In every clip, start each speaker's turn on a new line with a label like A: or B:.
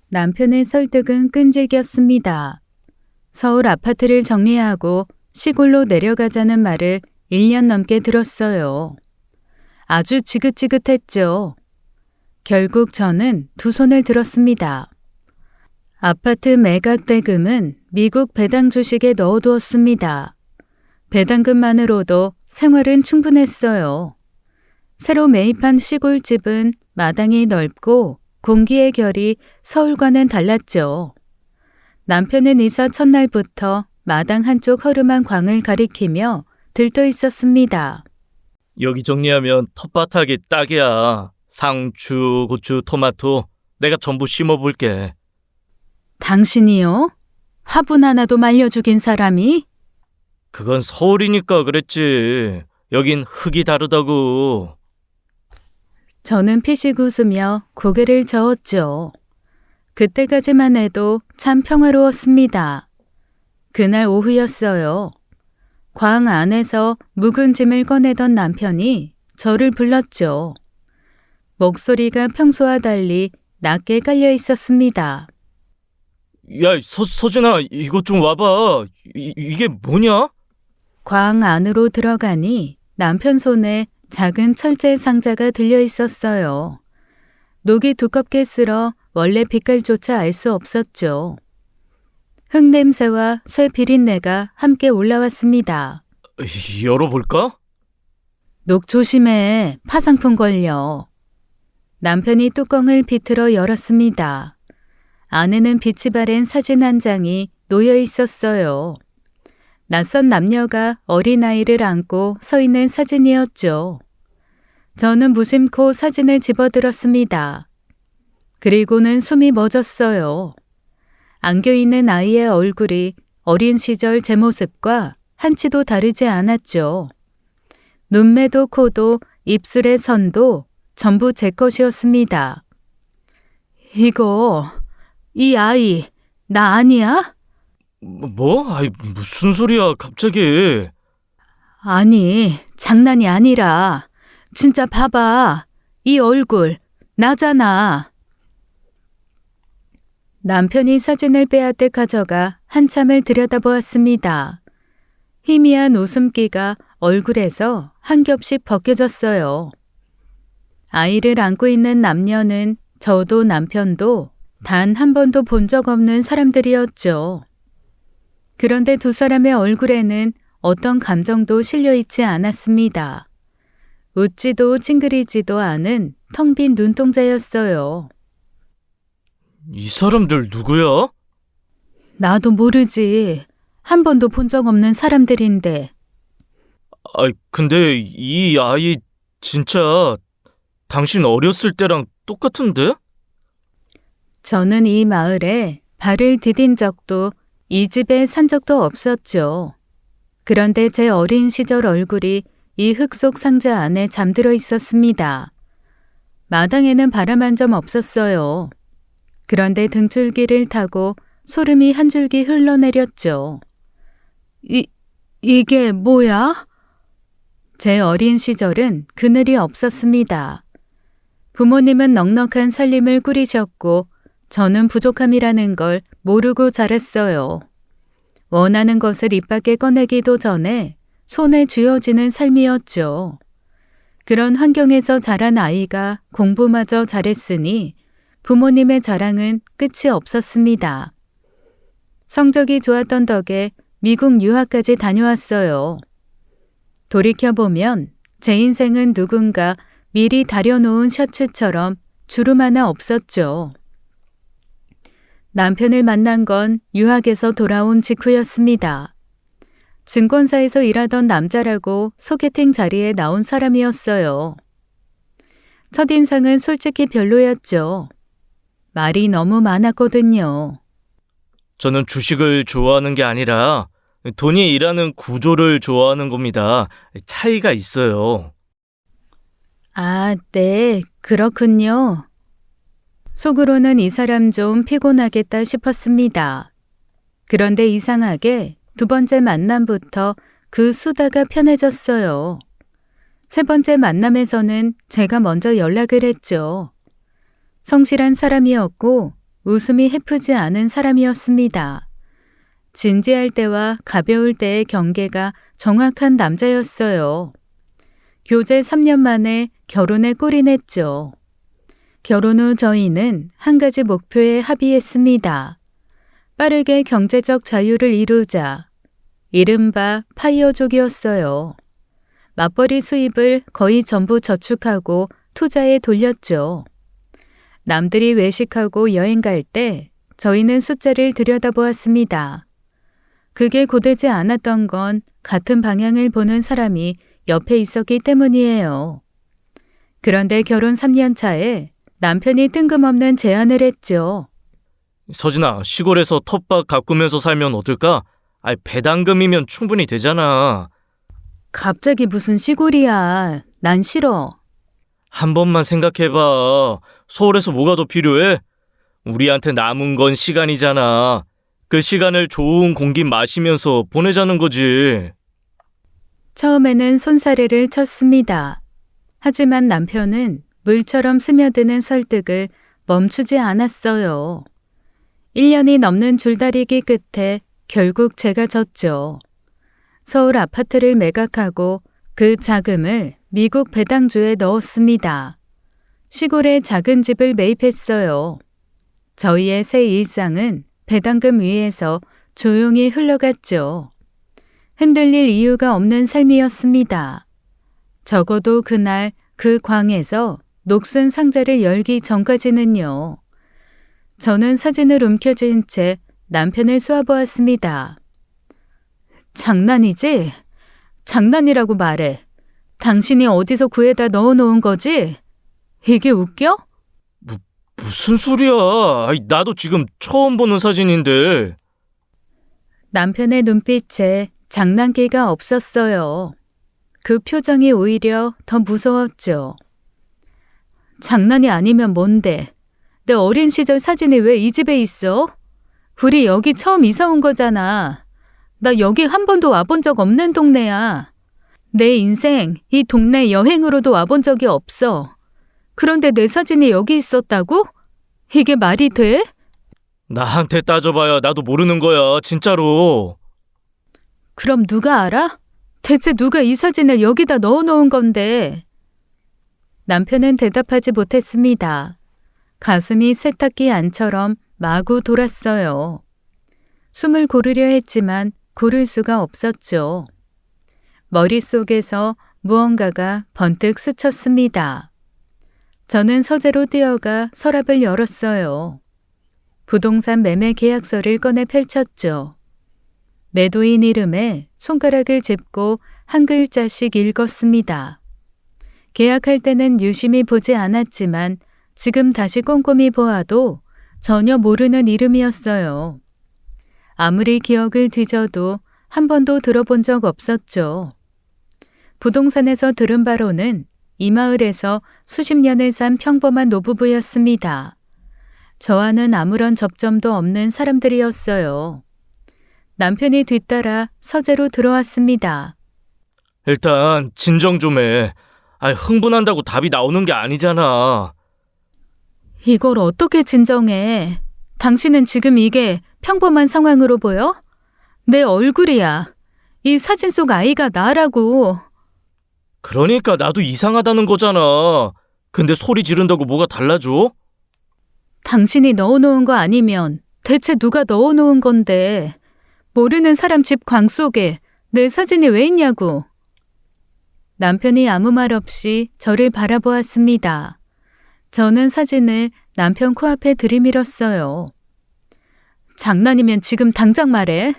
A: 남편의 설득은 끈질겼습니다. 서울 아파트를 정리하고 시골로 내려가자는 말을 1년 넘게 들었어요. 아주 지긋지긋했죠. 결국 저는 두 손을 들었습니다. 아파트 매각 대금은 미국 배당 주식에 넣어두었습니다. 배당금만으로도 생활은 충분했어요. 새로 매입한 시골집은 마당이 넓고 공기의 결이 서울과는 달랐죠. 남편은 이사 첫날부터 마당 한쪽 허름한 광을 가리키며 들떠 있었습니다.
B: 여기 정리하면 텃밭하기 딱이야. 상추, 고추, 토마토 내가 전부 심어볼게.
A: 당신이요? 화분 하나도 말려 죽인 사람이?
B: 그건 서울이니까 그랬지. 여긴 흙이 다르다고.
A: 저는 피식 웃으며 고개를 저었죠. 그때까지만 해도 참 평화로웠습니다. 그날 오후였어요. 광 안에서 묵은 짐을 꺼내던 남편이 저를 불렀죠. 목소리가 평소와 달리 낮게 깔려 있었습니다.
B: 야, 서진아, 이것 좀 와봐. 이게 뭐냐?
A: 광 안으로 들어가니 남편 손에 작은 철제 상자가 들려 있었어요. 녹이 두껍게 쓸어 원래 빛깔조차 알 수 없었죠. 흙냄새와 쇠 비린내가 함께 올라왔습니다.
B: 열어볼까?
A: 녹 조심해. 파상풍 걸려. 남편이 뚜껑을 비틀어 열었습니다. 안에는 빛이 바랜 사진 한 장이 놓여 있었어요. 낯선 남녀가 어린아이를 안고 서 있는 사진이었죠. 저는 무심코 사진을 집어들었습니다. 그리고는 숨이 멎었어요. 안겨있는 아이의 얼굴이 어린 시절 제 모습과 한치도 다르지 않았죠. 눈매도 코도 입술의 선도 전부 제 것이었습니다. 이 아이, 나 아니야?
B: 뭐? 아이, 무슨 소리야, 갑자기.
A: 아니, 장난이 아니라 진짜 봐봐. 이 얼굴, 나잖아. 남편이 사진을 빼앗듯 가져가 한참을 들여다보았습니다. 희미한 웃음기가 얼굴에서 한 겹씩 벗겨졌어요. 아이를 안고 있는 남녀는 저도 남편도 단 한 번도 본 적 없는 사람들이었죠. 그런데 두 사람의 얼굴에는 어떤 감정도 실려 있지 않았습니다. 웃지도 찡그리지도 않은 텅 빈 눈동자였어요.
B: 이 사람들 누구야?
A: 나도 모르지. 한 번도 본 적 없는 사람들인데.
B: 아이, 근데 이 아이 진짜 당신 어렸을 때랑 똑같은데?
A: 저는 이 마을에 발을 디딘 적도 이 집에 산 적도 없었죠. 그런데 제 어린 시절 얼굴이 이 흙 속 상자 안에 잠들어 있었습니다. 마당에는 바람 한 점 없었어요. 그런데 등줄기를 타고 소름이 한 줄기 흘러내렸죠. 이게 뭐야? 제 어린 시절은 그늘이 없었습니다. 부모님은 넉넉한 살림을 꾸리셨고 저는 부족함이라는 걸 모르고 자랐어요. 원하는 것을 입 밖에 꺼내기도 전에 손에 쥐어지는 삶이었죠. 그런 환경에서 자란 아이가 공부마저 잘했으니 부모님의 자랑은 끝이 없었습니다. 성적이 좋았던 덕에 미국 유학까지 다녀왔어요. 돌이켜보면 제 인생은 누군가 미리 다려놓은 셔츠처럼 주름 하나 없었죠. 남편을 만난 건 유학에서 돌아온 직후였습니다. 증권사에서 일하던 남자라고 소개팅 자리에 나온 사람이었어요. 첫인상은 솔직히 별로였죠. 말이 너무 많았거든요.
B: 저는 주식을 좋아하는 게 아니라 돈이 일하는 구조를 좋아하는 겁니다. 차이가 있어요.
A: 아, 네, 그렇군요. 속으로는 이 사람 좀 피곤하겠다 싶었습니다. 그런데 이상하게 두 번째 만남부터 그 수다가 편해졌어요. 세 번째 만남에서는 제가 먼저 연락을 했죠. 성실한 사람이었고 웃음이 해프지 않은 사람이었습니다. 진지할 때와 가벼울 때의 경계가 정확한 남자였어요. 교제 3년 만에 결혼에 꼴이 냈죠. 결혼 후 저희는 한 가지 목표에 합의했습니다. 빠르게 경제적 자유를 이루자. 이른바 파이어족이었어요. 맞벌이 수입을 거의 전부 저축하고 투자에 돌렸죠. 남들이 외식하고 여행 갈 때 저희는 숫자를 들여다보았습니다. 그게 고되지 않았던 건 같은 방향을 보는 사람이 옆에 있었기 때문이에요. 그런데 결혼 3년 차에 남편이 뜬금없는 제안을 했죠.
B: 서진아, 시골에서 텃밭 가꾸면서 살면 어떨까? 배당금이면 충분히 되잖아.
A: 갑자기 무슨 시골이야. 난 싫어.
B: 한 번만 생각해봐. 서울에서 뭐가 더 필요해? 우리한테 남은 건 시간이잖아. 그 시간을 좋은 공기 마시면서 보내자는 거지.
A: 처음에는 손사래를 쳤습니다. 하지만 남편은 물처럼 스며드는 설득을 멈추지 않았어요. 1년이 넘는 줄다리기 끝에 결국 제가 졌죠. 서울 아파트를 매각하고 그 자금을 미국 배당주에 넣었습니다. 시골에 작은 집을 매입했어요. 저희의 새 일상은 배당금 위에서 조용히 흘러갔죠. 흔들릴 이유가 없는 삶이었습니다. 적어도 그날 그 광에서 녹슨 상자를 열기 전까지는요. 저는 사진을 움켜쥔 채 남편을 쏘아보았습니다. 장난이지? 장난이라고 말해. 당신이 어디서 구해다 넣어놓은 거지? 이게 웃겨?
B: 무슨 소리야? 나도 지금 처음 보는 사진인데.
A: 남편의 눈빛에 장난기가 없었어요. 그 표정이 오히려 더 무서웠죠. 장난이 아니면 뭔데? 내 어린 시절 사진이 왜 이 집에 있어? 우리 여기 처음 이사 온 거잖아. 나 여기 한 번도 와본 적 없는 동네야. 내 인생 이 동네 여행으로도 와본 적이 없어. 그런데 내 사진이 여기 있었다고? 이게 말이 돼?
B: 나한테 따져봐야 나도 모르는 거야, 진짜로.
A: 그럼 누가 알아? 대체 누가 이 사진을 여기다 넣어놓은 건데? 남편은 대답하지 못했습니다. 가슴이 세탁기 안처럼 마구 돌았어요. 숨을 고르려 했지만 고를 수가 없었죠. 머릿속에서 무언가가 번뜩 스쳤습니다. 저는 서재로 뛰어가 서랍을 열었어요. 부동산 매매 계약서를 꺼내 펼쳤죠. 매도인 이름에 손가락을 짚고 한 글자씩 읽었습니다. 계약할 때는 유심히 보지 않았지만 지금 다시 꼼꼼히 보아도 전혀 모르는 이름이었어요. 아무리 기억을 뒤져도 한 번도 들어본 적 없었죠. 부동산에서 들은 바로는 이 마을에서 수십 년을 산 평범한 노부부였습니다. 저와는 아무런 접점도 없는 사람들이었어요. 남편이 뒤따라 서재로 들어왔습니다.
B: 일단 진정 좀 해. 흥분한다고 답이 나오는 게 아니잖아.
A: 이걸 어떻게 진정해? 당신은 지금 이게 평범한 상황으로 보여? 내 얼굴이야. 이 사진 속 아이가 나라고.
B: 그러니까 나도 이상하다는 거잖아. 근데 소리 지른다고 뭐가 달라져?
A: 당신이 넣어놓은 거 아니면 대체 누가 넣어놓은 건데 모르는 사람 집 광 속에 내 사진이 왜 있냐고. 남편이 아무 말 없이 저를 바라보았습니다. 저는 사진을 남편 코앞에 들이밀었어요. 장난이면 지금 당장 말해.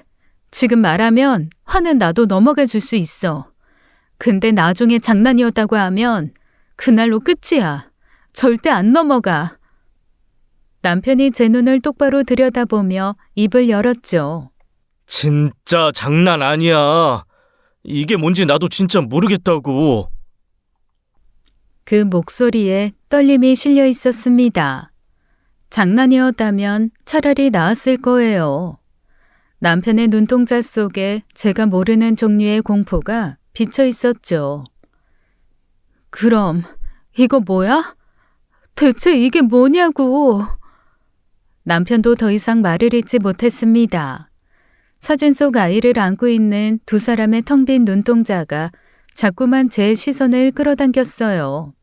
A: 지금 말하면 화는 나도 넘어가 줄 수 있어. 근데 나중에 장난이었다고 하면 그날로 끝이야. 절대 안 넘어가. 남편이 제 눈을 똑바로 들여다보며 입을 열었죠.
B: 진짜 장난 아니야. 이게 뭔지 나도 진짜 모르겠다고.
A: 그 목소리에 떨림이 실려 있었습니다. 장난이었다면 차라리 나았을 거예요. 남편의 눈동자 속에 제가 모르는 종류의 공포가 비쳐 있었죠. 그럼 이거 뭐야? 대체 이게 뭐냐고. 남편도 더 이상 말을 잇지 못했습니다. 사진 속 아이를 안고 있는 두 사람의 텅 빈 눈동자가 자꾸만 제 시선을 끌어당겼어요.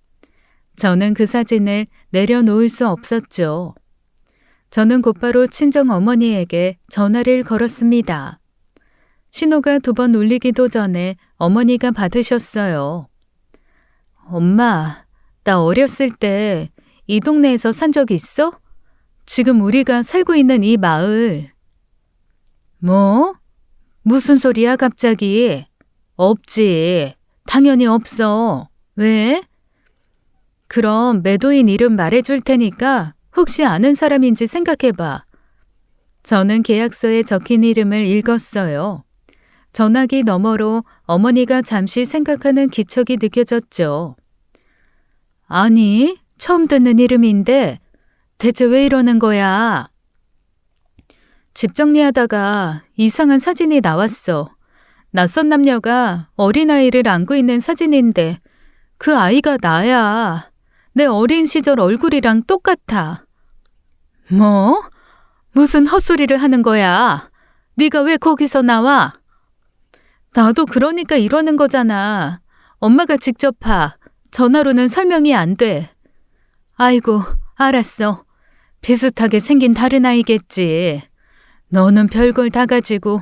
A: 저는 그 사진을 내려놓을 수 없었죠. 저는 곧바로 친정 어머니에게 전화를 걸었습니다. 신호가 2번 울리기도 전에 어머니가 받으셨어요. 엄마, 나 어렸을 때 이 동네에서 산 적 있어? 지금 우리가 살고 있는 이 마을. 뭐? 무슨 소리야 갑자기? 없지. 당연히 없어. 왜? 그럼 매도인 이름 말해줄 테니까 혹시 아는 사람인지 생각해봐. 저는 계약서에 적힌 이름을 읽었어요. 전화기 너머로 어머니가 잠시 생각하는 기척이 느껴졌죠. 아니, 처음 듣는 이름인데 대체 왜 이러는 거야? 집 정리하다가 이상한 사진이 나왔어. 낯선 남녀가 어린아이를 안고 있는 사진인데 그 아이가 나야. 내 어린 시절 얼굴이랑 똑같아. 뭐? 무슨 헛소리를 하는 거야? 네가 왜 거기서 나와? 나도 그러니까 이러는 거잖아. 엄마가 직접 봐. 전화로는 설명이 안 돼. 아이고, 알았어. 비슷하게 생긴 다른 아이겠지. 너는 별걸 다 가지고.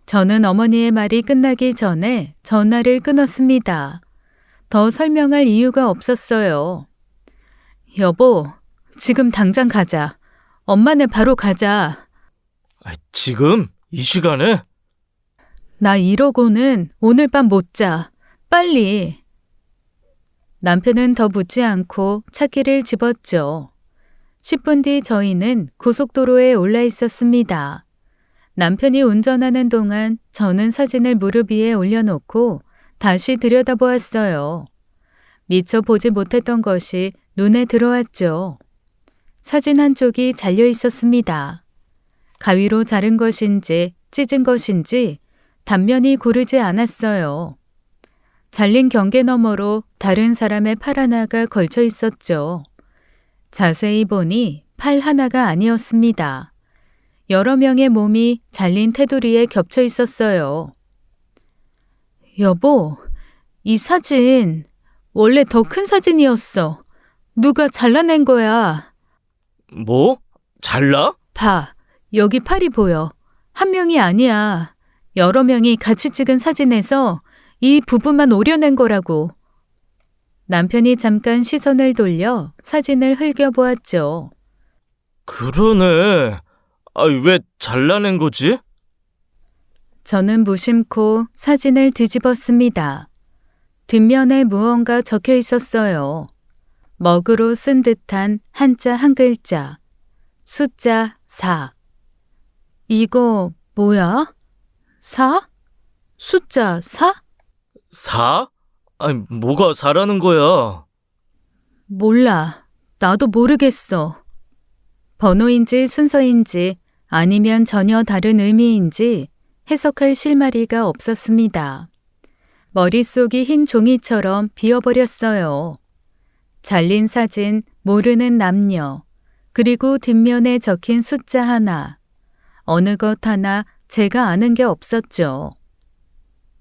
A: 저는 어머니의 말이 끝나기 전에 전화를 끊었습니다. 더 설명할 이유가 없었어요. 여보, 지금 당장 가자. 엄마네 바로 가자.
B: 지금? 이 시간에?
A: 나 이러고는 오늘 밤 못 자. 빨리. 남편은 더 묻지 않고 차키를 집었죠. 10분 뒤 저희는 고속도로에 올라 있었습니다. 남편이 운전하는 동안 저는 사진을 무릎 위에 올려놓고 다시 들여다보았어요. 미처 보지 못했던 것이 눈에 들어왔죠. 사진 한쪽이 잘려 있었습니다. 가위로 자른 것인지 찢은 것인지 단면이 고르지 않았어요. 잘린 경계 너머로 다른 사람의 팔 하나가 걸쳐 있었죠. 자세히 보니 팔 하나가 아니었습니다. 여러 명의 몸이 잘린 테두리에 겹쳐 있었어요. 여보, 이 사진 원래 더 큰 사진이었어. 누가 잘라낸 거야.
B: 뭐? 잘라?
A: 봐, 여기 팔이 보여. 한 명이 아니야. 여러 명이 같이 찍은 사진에서 이 부분만 오려낸 거라고. 남편이 잠깐 시선을 돌려 사진을 흘겨보았죠.
B: 그러네. 왜 잘라낸 거지?
A: 저는 무심코 사진을 뒤집었습니다. 뒷면에 무언가 적혀 있었어요. 먹으로 쓴 듯한 한자 한 글자. 숫자 4. 이거 뭐야? 4? 숫자 4?
B: 4? 뭐가 4라는 거야?
A: 몰라. 나도 모르겠어. 번호인지 순서인지 아니면 전혀 다른 의미인지 해석할 실마리가 없었습니다. 머릿속이 흰 종이처럼 비어버렸어요. 잘린 사진, 모르는 남녀, 그리고 뒷면에 적힌 숫자 하나. 어느 것 하나 제가 아는 게 없었죠.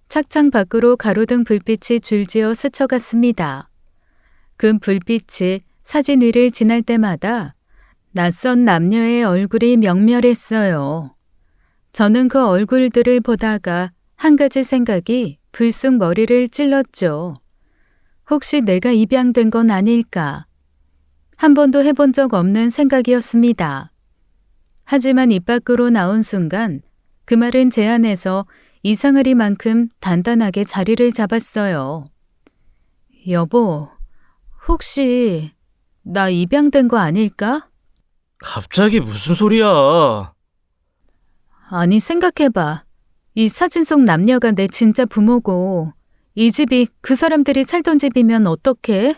A: 착장 밖으로 가로등 불빛이 줄지어 스쳐갔습니다. 그 불빛이 사진 위를 지날 때마다 낯선 남녀의 얼굴이 명멸했어요. 저는 그 얼굴들을 보다가 한 가지 생각이 불쑥 머리를 찔렀죠. 혹시 내가 입양된 건 아닐까? 한 번도 해본 적 없는 생각이었습니다. 하지만 입 밖으로 나온 순간 그 말은 제 안에서 이상하리만큼 단단하게 자리를 잡았어요. 여보, 혹시 나 입양된 거 아닐까?
B: 갑자기 무슨 소리야?
A: 아니, 생각해봐. 이 사진 속 남녀가 내 진짜 부모고 이 집이 그 사람들이 살던 집이면 어떡해?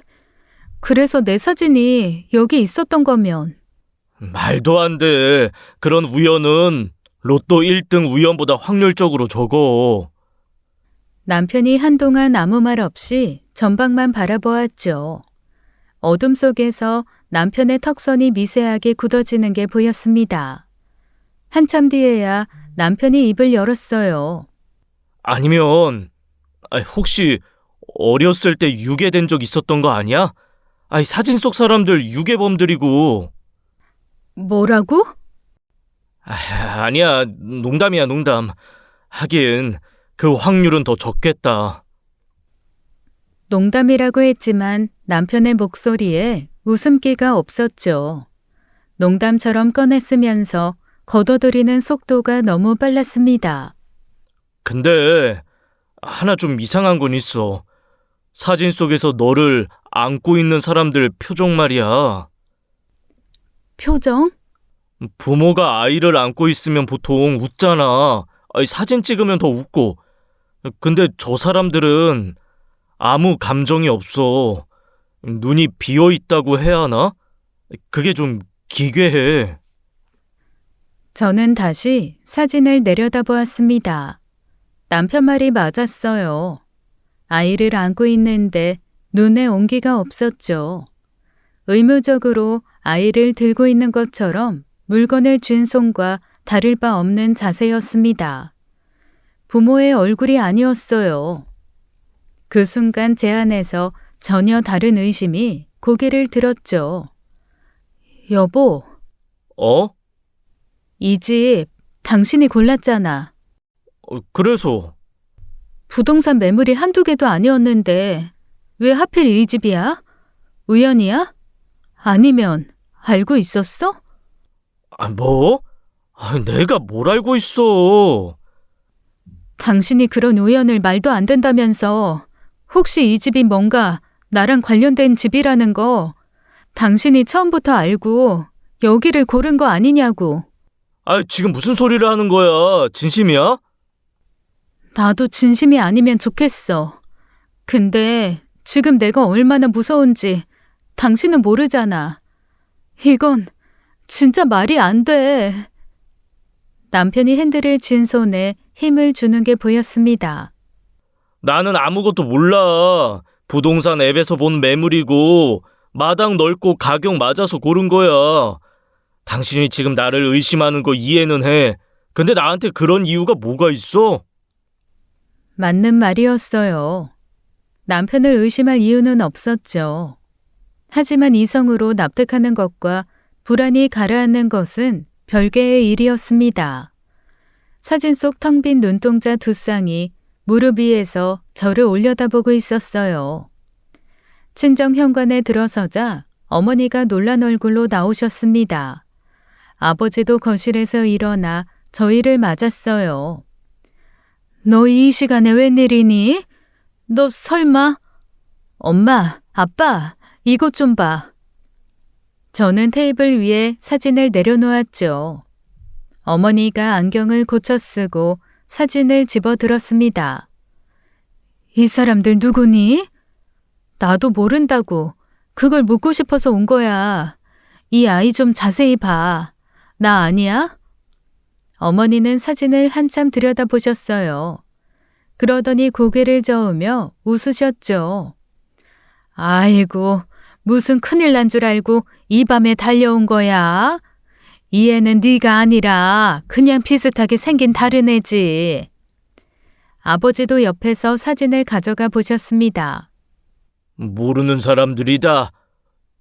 A: 그래서 내 사진이 여기 있었던 거면.
B: 말도 안 돼. 그런 우연은 로또 1등 우연보다 확률적으로 적어.
A: 남편이 한동안 아무 말 없이 전방만 바라보았죠. 어둠 속에서 남편의 턱선이 미세하게 굳어지는 게 보였습니다. 한참 뒤에야 남편이 입을 열었어요.
B: 아니면 혹시 어렸을 때 유괴된 적 있었던 거 아니야? 사진 속 사람들 유괴범들이고.
A: 뭐라고?
B: 아니야, 농담이야, 농담. 하긴 그 확률은 더 적겠다.
A: 농담이라고 했지만 남편의 목소리에 웃음기가 없었죠. 농담처럼 꺼냈으면서 걷어들이는 속도가 너무 빨랐습니다.
B: 근데 하나 좀 이상한 건 있어. 사진 속에서 너를 안고 있는 사람들 표정 말이야.
A: 표정?
B: 부모가 아이를 안고 있으면 보통 웃잖아. 사진 찍으면 더 웃고. 근데 저 사람들은 아무 감정이 없어. 눈이 비어 있다고 해야 하나? 그게 좀 기괴해.
A: 저는 다시 사진을 내려다보았습니다. 남편 말이 맞았어요. 아이를 안고 있는데 눈에 온기가 없었죠. 의무적으로 아이를 들고 있는 것처럼 물건을 쥔 손과 다를 바 없는 자세였습니다. 부모의 얼굴이 아니었어요. 그 순간 제 안에서 전혀 다른 의심이 고개를 들었죠. 여보,
B: 어?
A: 이 집 당신이 골랐잖아.
B: 그래서
A: 부동산 매물이 한두 개도 아니었는데 왜 하필 이 집이야? 우연이야? 아니면 알고 있었어?
B: 뭐? 내가 뭘 알고 있어?
A: 당신이 그런 우연을 말도 안 된다면서 혹시 이 집이 뭔가 나랑 관련된 집이라는 거 당신이 처음부터 알고 여기를 고른 거 아니냐고.
B: 지금 무슨 소리를 하는 거야? 진심이야?
A: 나도 진심이 아니면 좋겠어. 근데 지금 내가 얼마나 무서운지 당신은 모르잖아. 이건 진짜 말이 안 돼. 남편이 핸들을 쥔 손에 힘을 주는 게 보였습니다.
B: 나는 아무것도 몰라. 부동산 앱에서 본 매물이고 마당 넓고 가격 맞아서 고른 거야. 당신이 지금 나를 의심하는 거 이해는 해. 근데 나한테 그런 이유가 뭐가 있어?
A: 맞는 말이었어요. 남편을 의심할 이유는 없었죠. 하지만 이성으로 납득하는 것과 불안이 가라앉는 것은 별개의 일이었습니다. 사진 속 텅 빈 눈동자 두 쌍이 무릎 위에서 저를 올려다보고 있었어요. 친정 현관에 들어서자 어머니가 놀란 얼굴로 나오셨습니다. 아버지도 거실에서 일어나 저희를 맞았어요. 너 이 시간에 웬일이니? 너 설마? 엄마, 아빠, 이것 좀 봐. 저는 테이블 위에 사진을 내려놓았죠. 어머니가 안경을 고쳐 쓰고 사진을 집어들었습니다. 이 사람들 누구니? 나도 모른다고. 그걸 묻고 싶어서 온 거야. 이 아이 좀 자세히 봐. 나 아니야? 어머니는 사진을 한참 들여다보셨어요. 그러더니 고개를 저으며 웃으셨죠. 아이고, 무슨 큰일 난 줄 알고 이 밤에 달려온 거야? 이 애는 네가 아니라 그냥 비슷하게 생긴 다른 애지. 아버지도 옆에서 사진을 가져가 보셨습니다.
B: 모르는 사람들이다.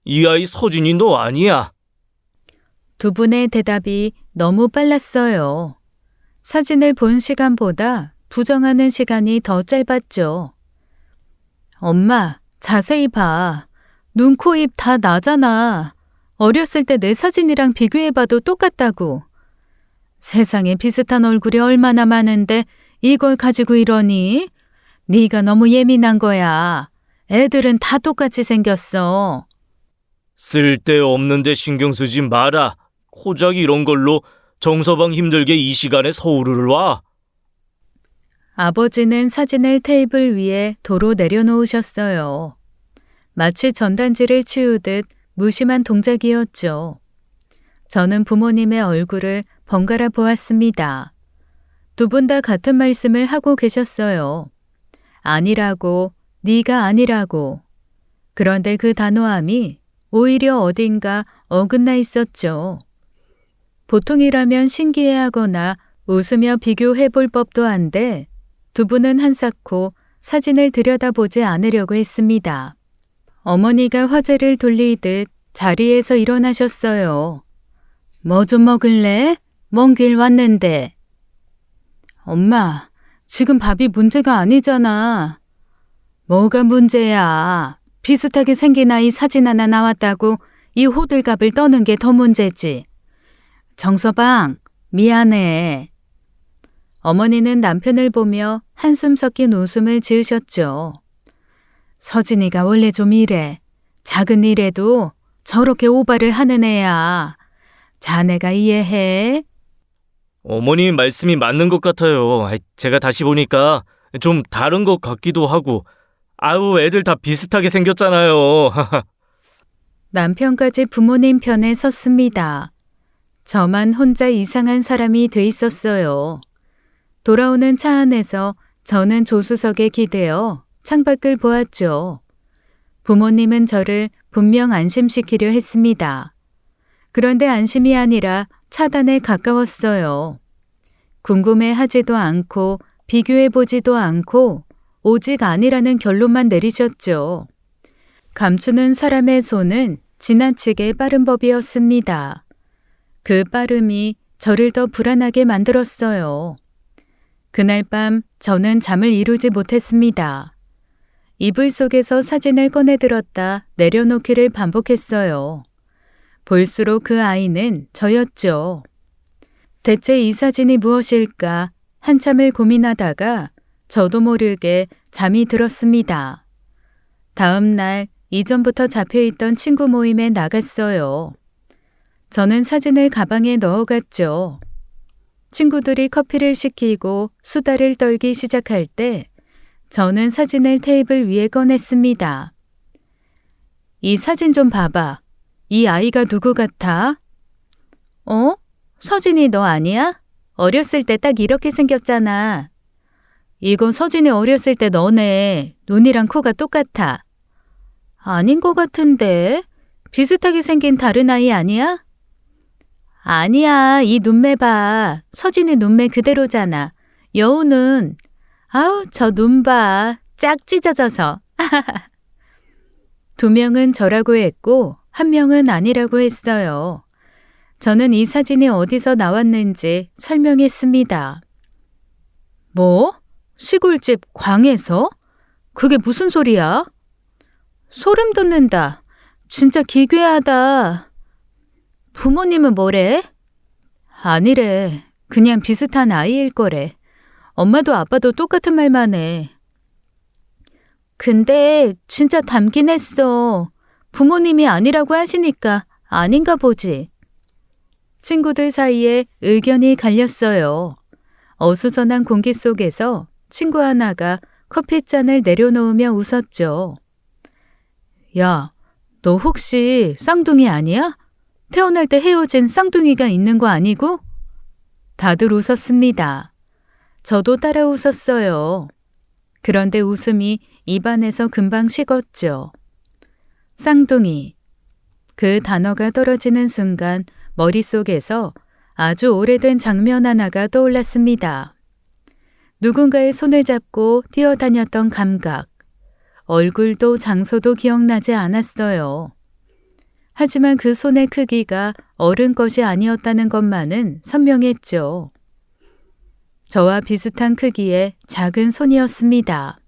B: 이 아이 서진이 너 아니야.
A: 두 분의 대답이 너무 빨랐어요. 사진을 본 시간보다 부정하는 시간이 더 짧았죠. 엄마, 자세히 봐. 눈, 코, 입 다 나잖아. 어렸을 때 내 사진이랑 비교해봐도 똑같다고. 세상에 비슷한 얼굴이 얼마나 많은데 이걸 가지고 이러니? 네가 너무 예민한 거야. 애들은 다 똑같이 생겼어.
B: 쓸데없는데 신경 쓰지 마라. 고작 이런 걸로 정서방 힘들게 이 시간에 서울을 와.
A: 아버지는 사진을 테이블 위에 도로 내려놓으셨어요. 마치 전단지를 치우듯 무심한 동작이었죠. 저는 부모님의 얼굴을 번갈아 보았습니다. 두 분 다 같은 말씀을 하고 계셨어요. 아니라고, 네가 아니라고. 그런데 그 단호함이 오히려 어딘가 어긋나 있었죠. 보통이라면 신기해하거나 웃으며 비교해 볼 법도 한데 두 분은 한사코 사진을 들여다보지 않으려고 했습니다. 어머니가 화제를 돌리듯 자리에서 일어나셨어요. 뭐 좀 먹을래? 먼 길 왔는데. 엄마, 지금 밥이 문제가 아니잖아. 뭐가 문제야? 비슷하게 생긴 아이 사진 하나 나왔다고 이 호들갑을 떠는 게 더 문제지. 정서방, 미안해. 어머니는 남편을 보며 한숨 섞인 웃음을 지으셨죠. 서진이가 원래 좀 이래. 작은 일에도 저렇게 오바를 하는 애야. 자네가 이해해?
B: 어머님 말씀이 맞는 것 같아요. 제가 다시 보니까 좀 다른 것 같기도 하고. 아유, 애들 다 비슷하게 생겼잖아요.
A: 남편까지 부모님 편에 섰습니다. 저만 혼자 이상한 사람이 돼 있었어요. 돌아오는 차 안에서 저는 조수석에 기대어 창밖을 보았죠. 부모님은 저를 분명 안심시키려 했습니다. 그런데 안심이 아니라 차단에 가까웠어요. 궁금해하지도 않고 비교해보지도 않고 오직 아니라는 결론만 내리셨죠. 감추는 사람의 손은 지나치게 빠른 법이었습니다. 그 빠름이 저를 더 불안하게 만들었어요. 그날 밤 저는 잠을 이루지 못했습니다. 이불 속에서 사진을 꺼내 들었다 내려놓기를 반복했어요. 볼수록 그 아이는 저였죠. 대체 이 사진이 무엇일까 한참을 고민하다가 저도 모르게 잠이 들었습니다. 다음 날 이전부터 잡혀있던 친구 모임에 나갔어요. 저는 사진을 가방에 넣어갔죠. 친구들이 커피를 시키고 수다를 떨기 시작할 때 저는 사진을 테이블 위에 꺼냈습니다. 이 사진 좀 봐봐. 이 아이가 누구 같아? 어? 서진이 너 아니야? 어렸을 때 딱 이렇게 생겼잖아. 이거 서진이 어렸을 때 너네. 눈이랑 코가 똑같아. 아닌 것 같은데. 비슷하게 생긴 다른 아이 아니야? 아니야. 이 눈매 봐. 서진이 눈매 그대로잖아. 여우는 아우 저 눈 봐. 짝 찢어져서. 두 명은 저라고 했고 한 명은 아니라고 했어요. 저는 이 사진이 어디서 나왔는지 설명했습니다. 뭐? 시골집 광에서? 그게 무슨 소리야? 소름 돋는다. 진짜 기괴하다. 부모님은 뭐래? 아니래. 그냥 비슷한 아이일 거래. 엄마도 아빠도 똑같은 말만 해. 근데 진짜 닮긴 했어. 부모님이 아니라고 하시니까 아닌가 보지. 친구들 사이에 의견이 갈렸어요. 어수선한 공기 속에서 친구 하나가 커피잔을 내려놓으며 웃었죠. 야, 너 혹시 쌍둥이 아니야? 태어날 때 헤어진 쌍둥이가 있는 거 아니고? 다들 웃었습니다. 저도 따라 웃었어요. 그런데 웃음이 입안에서 금방 식었죠. 쌍둥이. 그 단어가 떨어지는 순간 머릿속에서 아주 오래된 장면 하나가 떠올랐습니다. 누군가의 손을 잡고 뛰어다녔던 감각. 얼굴도 장소도 기억나지 않았어요. 하지만 그 손의 크기가 어른 것이 아니었다는 것만은 선명했죠. 저와 비슷한 크기의 작은 손이었습니다.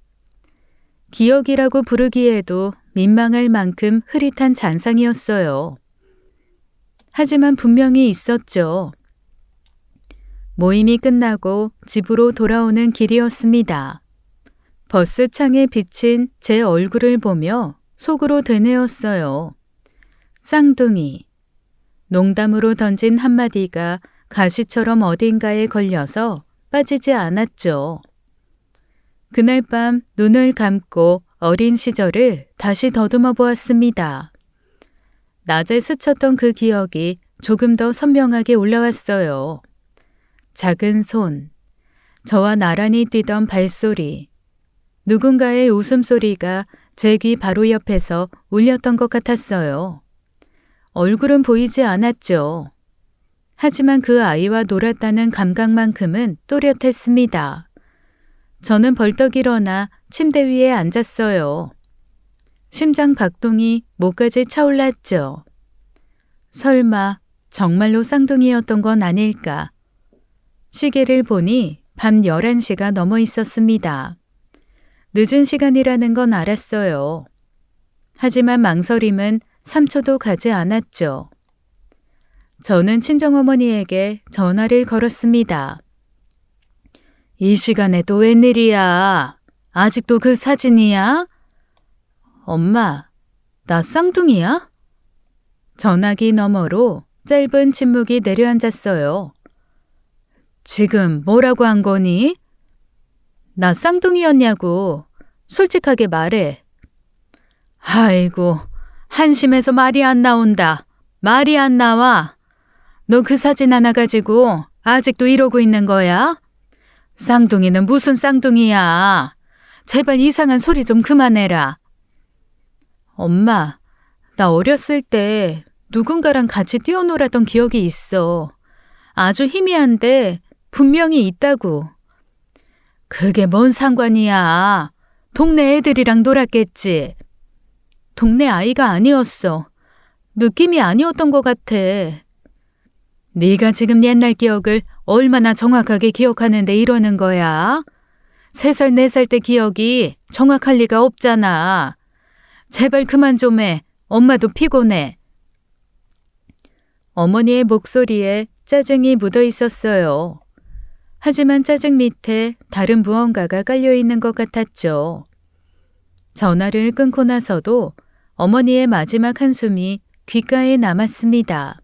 A: 기억이라고 부르기에도 민망할 만큼 흐릿한 잔상이었어요. 하지만 분명히 있었죠. 모임이 끝나고 집으로 돌아오는 길이었습니다. 버스 창에 비친 제 얼굴을 보며 속으로 되뇌었어요. 쌍둥이. 농담으로 던진 한마디가 가시처럼 어딘가에 걸려서 빠지지 않았죠. 그날 밤 눈을 감고 어린 시절을 다시 더듬어 보았습니다. 낮에 스쳤던 그 기억이 조금 더 선명하게 올라왔어요. 작은 손, 저와 나란히 뛰던 발소리, 누군가의 웃음소리가 제 귀 바로 옆에서 울렸던 것 같았어요. 얼굴은 보이지 않았죠. 하지만 그 아이와 놀았다는 감각만큼은 또렷했습니다. 저는 벌떡 일어나 침대 위에 앉았어요. 심장 박동이 목까지 차올랐죠. 설마 정말로 쌍둥이였던 건 아닐까. 시계를 보니 밤 11시가 넘어 있었습니다. 늦은 시간이라는 건 알았어요. 하지만 망설임은 3초도 가지 않았죠. 저는 친정어머니에게 전화를 걸었습니다. 이 시간에 또 웬일이야? 아직도 그 사진이야? 엄마, 나 쌍둥이야? 전화기 너머로 짧은 침묵이 내려앉았어요. 지금 뭐라고 한 거니? 나 쌍둥이였냐고. 솔직하게 말해. 아이고, 한심해서 말이 안 나온다. 말이 안 나와. 너 그 사진 하나 가지고 아직도 이러고 있는 거야? 쌍둥이는 무슨 쌍둥이야. 제발 이상한 소리 좀 그만해라. 엄마, 나 어렸을 때 누군가랑 같이 뛰어놀았던 기억이 있어. 아주 희미한데 분명히 있다고. 그게 뭔 상관이야. 동네 애들이랑 놀았겠지. 동네 아이가 아니었어. 느낌이 아니었던 것 같아. 네가 지금 옛날 기억을 얼마나 정확하게 기억하는데 이러는 거야? 3살, 4살 때 기억이 정확할 리가 없잖아. 제발 그만 좀 해. 엄마도 피곤해. 어머니의 목소리에 짜증이 묻어 있었어요. 하지만 짜증 밑에 다른 무언가가 깔려 있는 것 같았죠. 전화를 끊고 나서도 어머니의 마지막 한숨이 귓가에 남았습니다.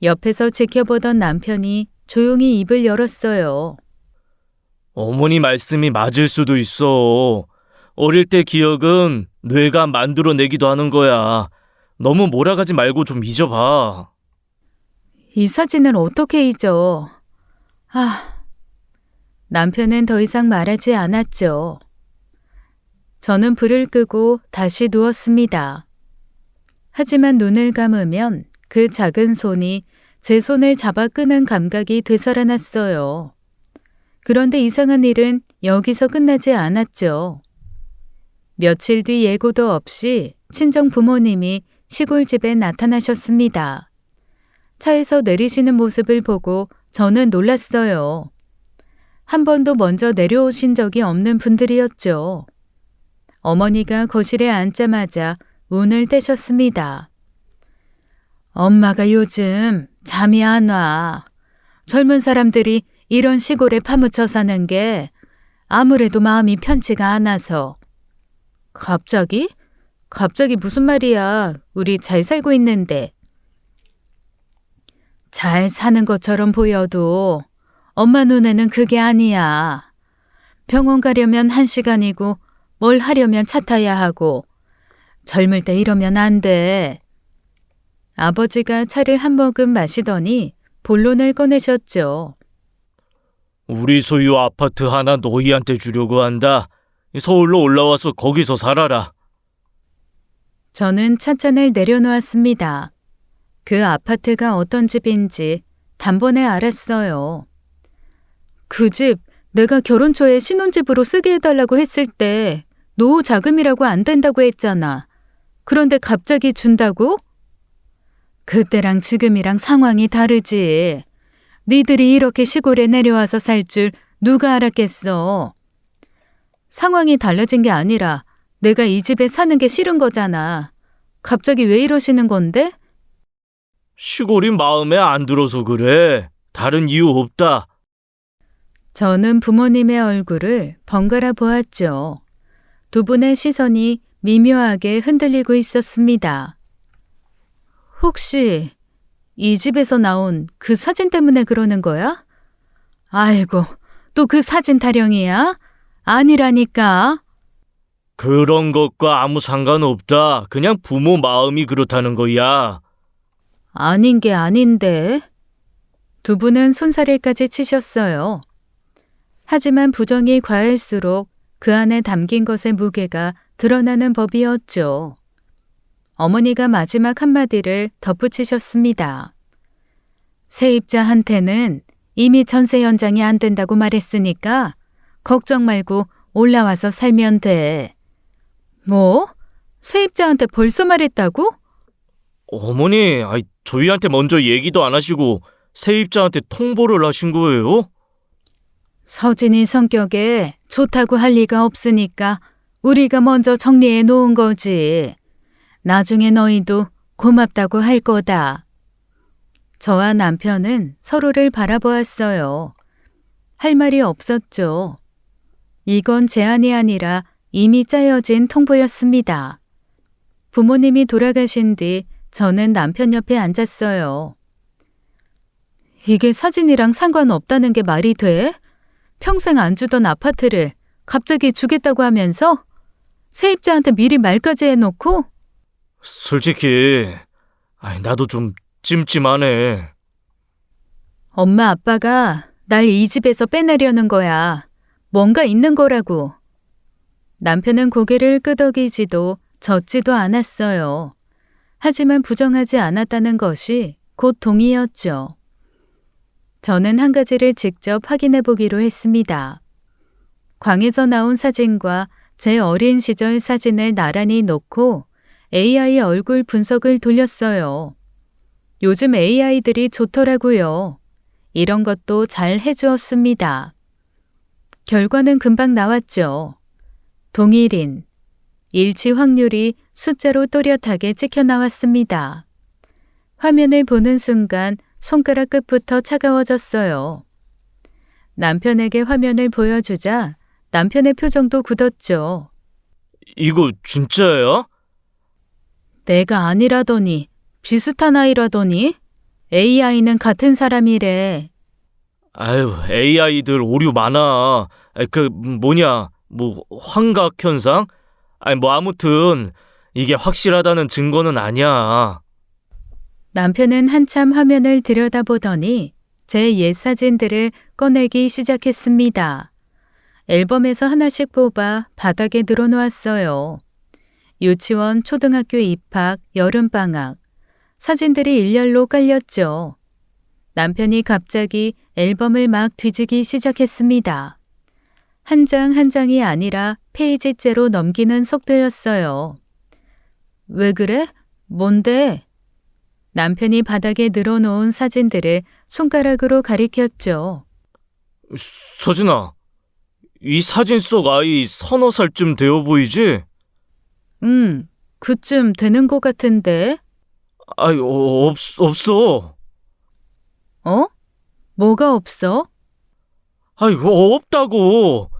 A: 옆에서 지켜보던 남편이 조용히 입을 열었어요.
B: 어머니 말씀이 맞을 수도 있어. 어릴 때 기억은 뇌가 만들어내기도 하는 거야. 너무 몰아가지 말고 좀 잊어봐.
A: 이 사진을 어떻게 잊어? 남편은 더 이상 말하지 않았죠. 저는 불을 끄고 다시 누웠습니다. 하지만 눈을 감으면 그 작은 손이 제 손을 잡아 끄는 감각이 되살아났어요. 그런데 이상한 일은 여기서 끝나지 않았죠. 며칠 뒤 예고도 없이 친정 부모님이 시골집에 나타나셨습니다. 차에서 내리시는 모습을 보고 저는 놀랐어요. 한 번도 먼저 내려오신 적이 없는 분들이었죠. 어머니가 거실에 앉자마자 운을 떼셨습니다. 엄마가 요즘 잠이 안 와. 젊은 사람들이 이런 시골에 파묻혀 사는 게 아무래도 마음이 편치가 않아서. 갑자기? 갑자기 무슨 말이야. 우리 잘 살고 있는데. 잘 사는 것처럼 보여도 엄마 눈에는 그게 아니야. 병원 가려면 1시간이고 뭘 하려면 차 타야 하고 젊을 때 이러면 안 돼. 아버지가 차를 한 모금 마시더니 본론을 꺼내셨죠.
B: 우리 소유 아파트 하나 너희한테 주려고 한다. 서울로 올라와서 거기서 살아라.
A: 저는 찻잔을 내려놓았습니다. 그 아파트가 어떤 집인지 단번에 알았어요. 그 집 내가 결혼 초에 신혼집으로 쓰게 해달라고 했을 때 노후 자금이라고 안 된다고 했잖아. 그런데 갑자기 준다고? 그때랑 지금이랑 상황이 다르지. 니들이 이렇게 시골에 내려와서 살 줄 누가 알았겠어. 상황이 달라진 게 아니라 내가 이 집에 사는 게 싫은 거잖아. 갑자기 왜 이러시는 건데?
B: 시골이 마음에 안 들어서 그래. 다른 이유 없다.
A: 저는 부모님의 얼굴을 번갈아 보았죠. 두 분의 시선이 미묘하게 흔들리고 있었습니다. 혹시 이 집에서 나온 그 사진 때문에 그러는 거야? 아이고, 또 그 사진 타령이야? 아니라니까.
B: 그런 것과 아무 상관없다. 그냥 부모 마음이 그렇다는 거야.
A: 아닌 게 아닌데. 두 분은 손사래까지 치셨어요. 하지만 부정이 과할수록 그 안에 담긴 것의 무게가 드러나는 법이었죠. 어머니가 마지막 한마디를 덧붙이셨습니다. 세입자한테는 이미 전세 연장이 안 된다고 말했으니까 걱정 말고 올라와서 살면 돼. 뭐? 세입자한테 벌써 말했다고?
B: 어머니, 저희한테 먼저 얘기도 안 하시고 세입자한테 통보를 하신 거예요?
A: 서진이 성격에 좋다고 할 리가 없으니까 우리가 먼저 정리해 놓은 거지. 나중에 너희도 고맙다고 할 거다. 저와 남편은 서로를 바라보았어요. 할 말이 없었죠. 이건 제안이 아니라 이미 짜여진 통보였습니다. 부모님이 돌아가신 뒤 저는 남편 옆에 앉았어요. 이게 사진이랑 상관없다는 게 말이 돼? 평생 안 주던 아파트를 갑자기 주겠다고 하면서 세입자한테 미리 말까지 해놓고?
B: 솔직히 나도 좀 찜찜하네.
A: 엄마 아빠가 날 이 집에서 빼내려는 거야. 뭔가 있는 거라고. 남편은 고개를 끄덕이지도 젓지도 않았어요. 하지만 부정하지 않았다는 것이 곧 동의였죠. 저는 한 가지를 직접 확인해 보기로 했습니다. 광에서 나온 사진과 제 어린 시절 사진을 나란히 놓고 AI 얼굴 분석을 돌렸어요. 요즘 AI들이 좋더라고요. 이런 것도 잘 해주었습니다. 결과는 금방 나왔죠. 동일인, 일치 확률이 숫자로 또렷하게 찍혀 나왔습니다. 화면을 보는 순간 손가락 끝부터 차가워졌어요. 남편에게 화면을 보여주자 남편의 표정도 굳었죠.
B: 이거 진짜야?
A: 내가 아니라더니 비슷한 아이라더니 AI는 같은 사람이래.
B: AI들 오류 많아. 환각 현상? 아무튼 이게 확실하다는 증거는 아니야.
A: 남편은 한참 화면을 들여다보더니 제 옛 사진들을 꺼내기 시작했습니다. 앨범에서 하나씩 뽑아 바닥에 늘어놓았어요. 유치원, 초등학교 입학, 여름방학. 사진들이 일렬로 깔렸죠. 남편이 갑자기 앨범을 막 뒤지기 시작했습니다. 한 장 한 장이 아니라 페이지째로 넘기는 속도였어요. 왜 그래? 뭔데? 남편이 바닥에 늘어놓은 사진들을 손가락으로 가리켰죠.
B: 서진아, 이 사진 속 아이 서너 살쯤 되어 보이지?
A: 그쯤 되는 것 같은데.
B: 없어.
A: 어? 뭐가 없어?
B: 없다고.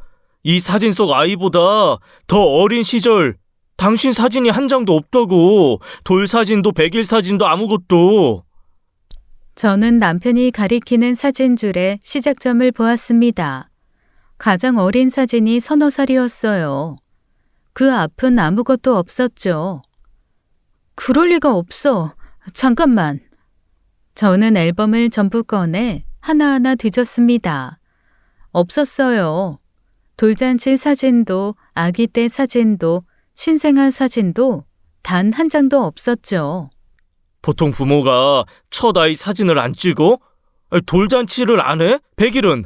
B: 이 사진 속 아이보다 더 어린 시절 당신 사진이 한 장도 없다고. 돌 사진도 백일 사진도 아무것도.
A: 저는 남편이 가리키는 사진줄의 시작점을 보았습니다. 가장 어린 사진이 서너 살이었어요. 그 앞은 아무것도 없었죠. 그럴 리가 없어. 잠깐만. 저는 앨범을 전부 꺼내 하나하나 뒤졌습니다. 없었어요. 돌잔치 사진도 아기 때 사진도 신생아 사진도 단 한 장도 없었죠.
B: 보통 부모가 첫 아이 사진을 안 찍어? 돌잔치를 안 해? 백일은?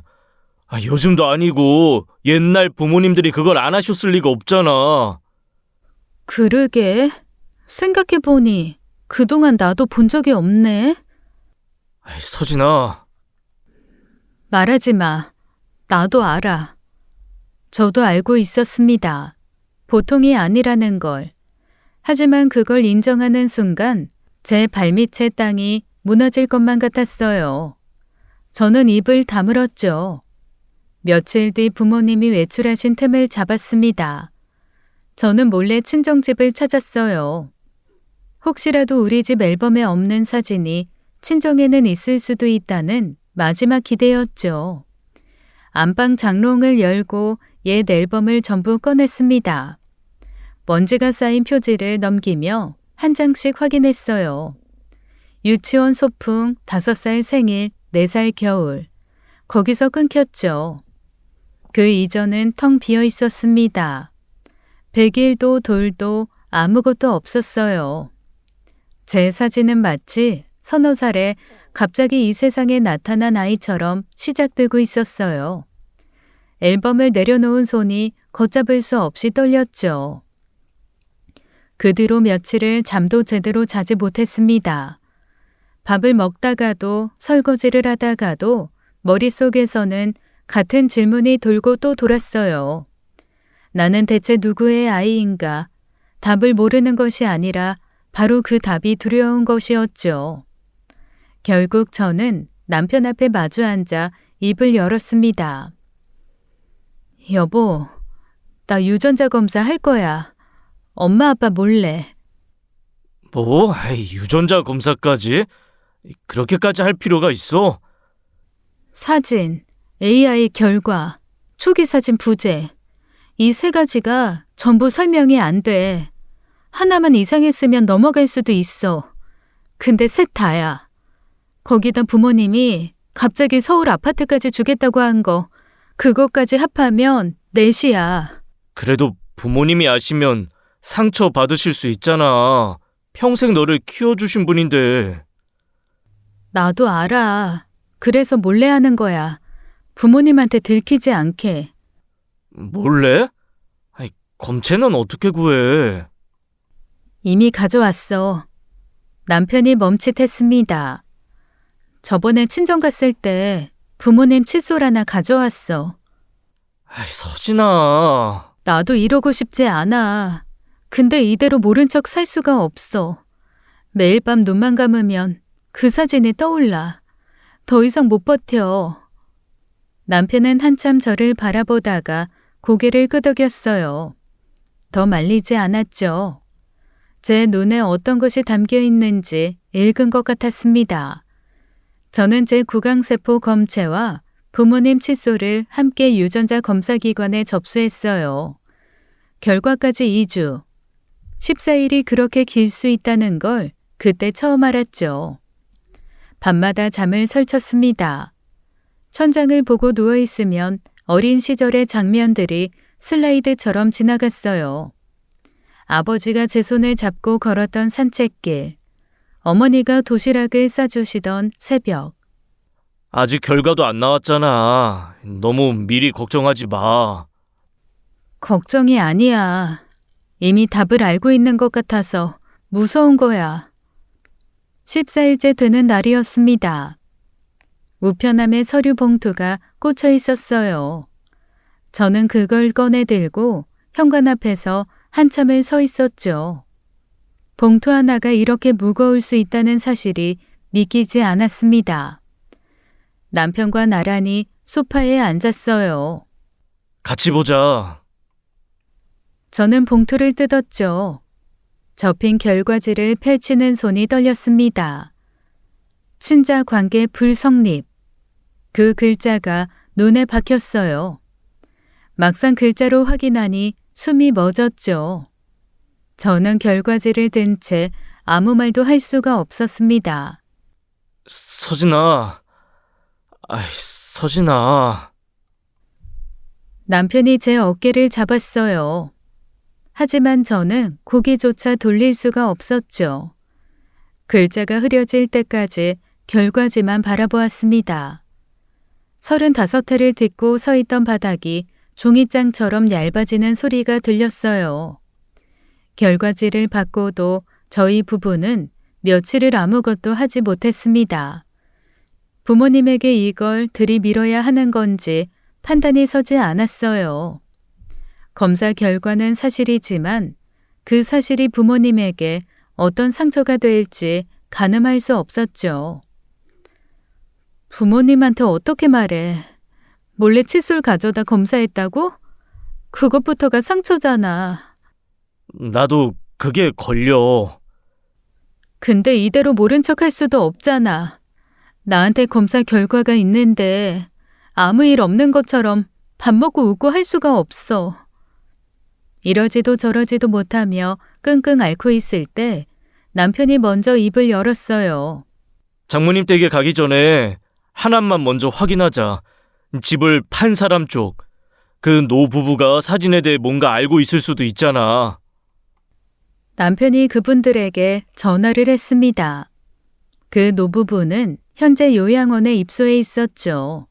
B: 요즘도 아니고 옛날 부모님들이 그걸 안 하셨을 리가 없잖아.
A: 그러게. 생각해보니 그동안 나도 본 적이 없네.
B: 서진아.
A: 말하지 마. 나도 알아. 저도 알고 있었습니다. 보통이 아니라는 걸. 하지만 그걸 인정하는 순간 제 발밑의 땅이 무너질 것만 같았어요. 저는 입을 다물었죠. 며칠 뒤 부모님이 외출하신 틈을 잡았습니다. 저는 몰래 친정집을 찾았어요. 혹시라도 우리 집 앨범에 없는 사진이 친정에는 있을 수도 있다는 마지막 기대였죠. 안방 장롱을 열고 옛 앨범을 전부 꺼냈습니다. 먼지가 쌓인 표지를 넘기며 한 장씩 확인했어요. 유치원 소풍, 5살 생일, 4살 겨울. 거기서 끊겼죠. 그 이전은 텅 비어 있었습니다. 백일도 돌도 아무것도 없었어요. 제 사진은 마치 서너 살에 갑자기 이 세상에 나타난 아이처럼 시작되고 있었어요. 앨범을 내려놓은 손이 걷잡을 수 없이 떨렸죠. 그 뒤로 며칠을 잠도 제대로 자지 못했습니다. 밥을 먹다가도 설거지를 하다가도 머릿속에서는 같은 질문이 돌고 또 돌았어요. 나는 대체 누구의 아이인가? 답을 모르는 것이 아니라 바로 그 답이 두려운 것이었죠. 결국 저는 남편 앞에 마주 앉아 입을 열었습니다. 여보, 나 유전자 검사 할 거야. 엄마 아빠 몰래.
B: 뭐? 에이, 유전자 검사까지? 그렇게까지 할 필요가 있어?
A: 사진, AI 결과, 초기 사진 부재. 이 세 가지가 전부 설명이 안 돼. 하나만 이상했으면 넘어갈 수도 있어. 근데 셋 다야. 거기다 부모님이 갑자기 서울 아파트까지 주겠다고 한 거, 그것까지 합하면 넷이야.
B: 그래도 부모님이 아시면 상처 받으실 수 있잖아. 평생 너를 키워주신 분인데.
A: 나도 알아. 그래서 몰래 하는 거야. 부모님한테 들키지 않게.
B: 몰래? 아이, 검체는 어떻게 구해?
A: 이미 가져왔어. 남편이 멈칫했습니다. 저번에 친정 갔을 때 부모님 칫솔 하나 가져왔어.
B: 아이, 서진아.
A: 나도 이러고 싶지 않아. 근데 이대로 모른 척 살 수가 없어. 매일 밤 눈만 감으면 그 사진이 떠올라. 더 이상 못 버텨. 남편은 한참 저를 바라보다가 고개를 끄덕였어요. 더 말리지 않았죠. 제 눈에 어떤 것이 담겨 있는지 읽은 것 같았습니다. 저는 제 구강세포 검체와 부모님 칫솔을 함께 유전자 검사기관에 접수했어요. 결과까지 2주. 14일이 그렇게 길 수 있다는 걸 그때 처음 알았죠. 밤마다 잠을 설쳤습니다. 천장을 보고 누워있으면 어린 시절의 장면들이 슬라이드처럼 지나갔어요. 아버지가 제 손을 잡고 걸었던 산책길, 어머니가 도시락을 싸주시던 새벽.
B: 아직 결과도 안 나왔잖아. 너무 미리 걱정하지 마.
A: 걱정이 아니야. 이미 답을 알고 있는 것 같아서 무서운 거야. 14일째 되는 날이었습니다. 우편함에 서류 봉투가 꽂혀 있었어요. 저는 그걸 꺼내 들고 현관 앞에서 한참을 서 있었죠. 봉투 하나가 이렇게 무거울 수 있다는 사실이 믿기지 않았습니다. 남편과 나란히 소파에 앉았어요.
B: 같이 보자.
A: 저는 봉투를 뜯었죠. 접힌 결과지를 펼치는 손이 떨렸습니다. 친자 관계 불성립. 그 글자가 눈에 박혔어요. 막상 글자로 확인하니 숨이 멎었죠. 저는 결과지를 든 채 아무 말도 할 수가 없었습니다.
B: 서진아. 아이, 서진아.
A: 남편이 제 어깨를 잡았어요. 하지만 저는 고개조차 돌릴 수가 없었죠. 글자가 흐려질 때까지 결과지만 바라보았습니다. 35회를 딛고 서 있던 바닥이 종이장처럼 얇아지는 소리가 들렸어요. 결과지를 받고도 저희 부부는 며칠을 아무것도 하지 못했습니다. 부모님에게 이걸 들이밀어야 하는 건지 판단이 서지 않았어요. 검사 결과는 사실이지만 그 사실이 부모님에게 어떤 상처가 될지 가늠할 수 없었죠. 부모님한테 어떻게 말해? 몰래 칫솔 가져다 검사했다고? 그것부터가 상처잖아.
B: 나도 그게 걸려.
A: 근데 이대로 모른 척 할 수도 없잖아. 나한테 검사 결과가 있는데 아무 일 없는 것처럼 밥 먹고 웃고 할 수가 없어. 이러지도 저러지도 못하며 끙끙 앓고 있을 때 남편이 먼저 입을 열었어요.
B: 장모님 댁에 가기 전에 하나만 먼저 확인하자. 집을 판 사람 쪽. 그 노부부가 사진에 대해 뭔가 알고 있을 수도 있잖아.
A: 남편이 그분들에게 전화를 했습니다. 그 노부부는 현재 요양원에 입소해 있었죠.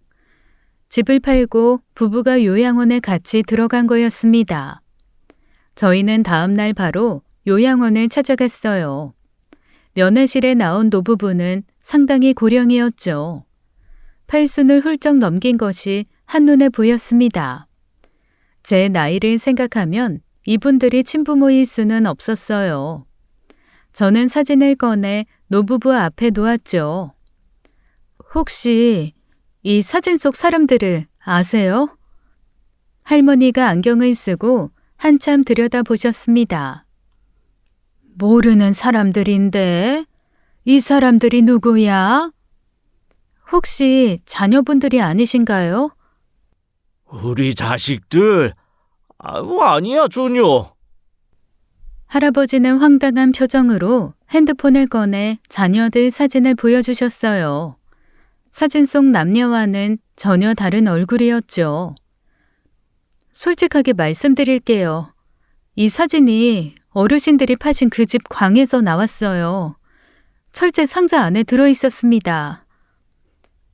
A: 집을 팔고 부부가 요양원에 같이 들어간 거였습니다. 저희는 다음 날 바로 요양원을 찾아갔어요. 면회실에 나온 노부부는 상당히 고령이었죠. 팔순을 훌쩍 넘긴 것이 한눈에 보였습니다. 제 나이를 생각하면 이분들이 친부모일 수는 없었어요. 저는 사진을 꺼내 노부부 앞에 놓았죠. 혹시 이 사진 속 사람들을 아세요? 할머니가 안경을 쓰고 한참 들여다보셨습니다. 모르는 사람들인데 이 사람들이 누구야? 혹시 자녀분들이 아니신가요?
B: 우리 자식들? 아니야, 전혀.
A: 할아버지는 황당한 표정으로 핸드폰을 꺼내 자녀들 사진을 보여주셨어요. 사진 속 남녀와는 전혀 다른 얼굴이었죠. 솔직하게 말씀드릴게요. 이 사진이 어르신들이 파신 그 집 광에서 나왔어요. 철제 상자 안에 들어있었습니다.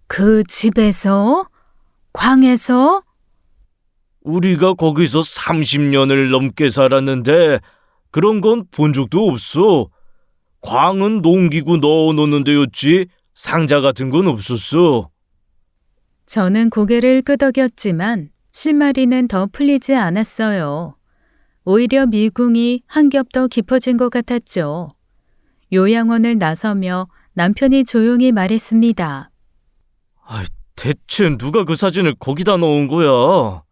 A: 그 집에서? 광에서?
B: 우리가 거기서 30년을 넘게 살았는데 그런 건 본 적도 없어. 광은 농기구 넣어놓는 데였지 상자 같은 건 없었어.
A: 저는 고개를 끄덕였지만 실마리는 더 풀리지 않았어요. 오히려 미궁이 한 겹 더 깊어진 것 같았죠. 요양원을 나서며 남편이 조용히 말했습니다.
B: 대체 누가 그 사진을 거기다 넣은 거야?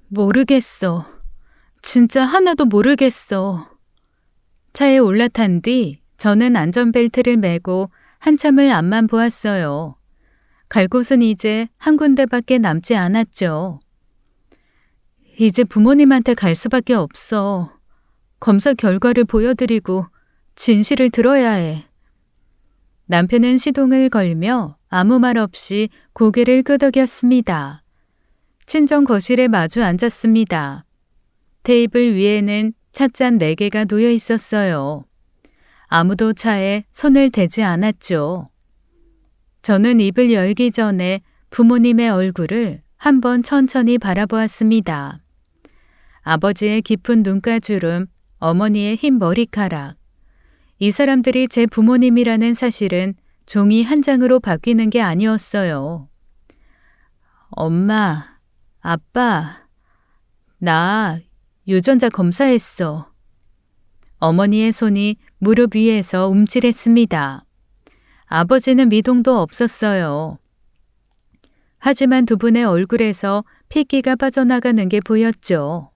A: 모르겠어. 진짜 하나도 모르겠어. 차에 올라탄 뒤 저는 안전벨트를 매고 한참을 앞만 보았어요. 갈 곳은 이제 한 군데밖에 남지 않았죠. 이제 부모님한테 갈 수밖에 없어. 검사 결과를 보여드리고 진실을 들어야 해. 남편은 시동을 걸며 아무 말 없이 고개를 끄덕였습니다. 친정 거실에 마주 앉았습니다. 테이블 위에는 찻잔 4개가 놓여 있었어요. 아무도 차에 손을 대지 않았죠. 저는 입을 열기 전에 부모님의 얼굴을 한번 천천히 바라보았습니다. 아버지의 깊은 눈가주름, 어머니의 흰 머리카락. 이 사람들이 제 부모님이라는 사실은 종이 한 장으로 바뀌는 게 아니었어요. 엄마, 아빠, 나 유전자 검사했어. 어머니의 손이 무릎 위에서 움찔했습니다. 아버지는 미동도 없었어요. 하지만 두 분의 얼굴에서 핏기가 빠져나가는 게 보였죠.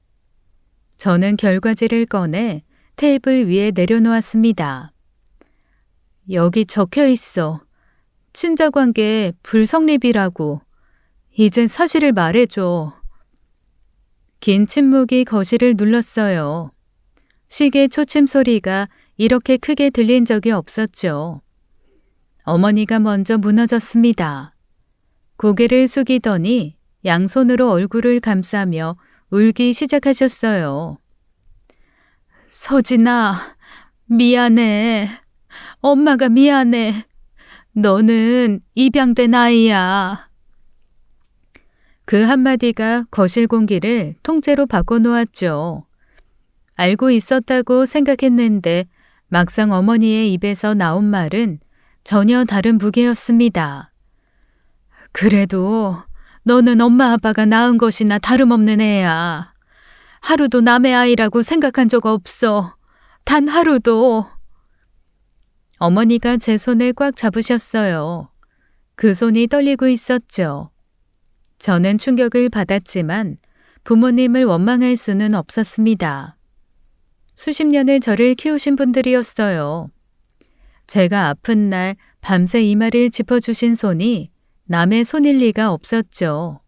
A: 저는 결과지를 꺼내 테이블 위에 내려놓았습니다. 여기 적혀 있어. 친자관계 불성립이라고. 이젠 사실을 말해줘. 긴 침묵이 거실을 눌렀어요. 시계 초침 소리가 이렇게 크게 들린 적이 없었죠. 어머니가 먼저 무너졌습니다. 고개를 숙이더니 양손으로 얼굴을 감싸며 울기 시작하셨어요. 서진아, 미안해. 엄마가 미안해. 너는 입양된 아이야. 그 한마디가 거실 공기를 통째로 바꿔놓았죠. 알고 있었다고 생각했는데 막상 어머니의 입에서 나온 말은 전혀 다른 무게였습니다. 그래도 너는 엄마 아빠가 낳은 것이나 다름없는 애야. 하루도 남의 아이라고 생각한 적 없어. 단 하루도. 어머니가 제 손을 꽉 잡으셨어요. 그 손이 떨리고 있었죠. 저는 충격을 받았지만 부모님을 원망할 수는 없었습니다. 수십 년을 저를 키우신 분들이었어요. 제가 아픈 날 밤새 이마를 짚어주신 손이 남의 손일 리가 없었죠.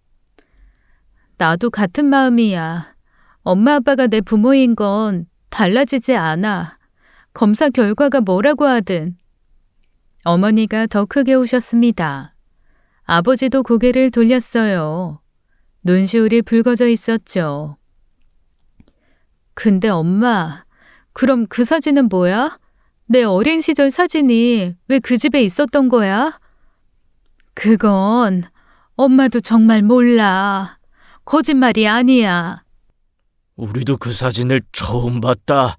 A: 나도 같은 마음이야. 엄마 아빠가 내 부모인 건 달라지지 않아. 검사 결과가 뭐라고 하든. 어머니가 더 크게 우셨습니다. 아버지도 고개를 돌렸어요. 눈시울이 붉어져 있었죠. 근데 엄마, 그럼 그 사진은 뭐야? 내 어린 시절 사진이 왜 그 집에 있었던 거야? 그건 엄마도 정말 몰라. 거짓말이 아니야.
B: 우리도 그 사진을 처음 봤다.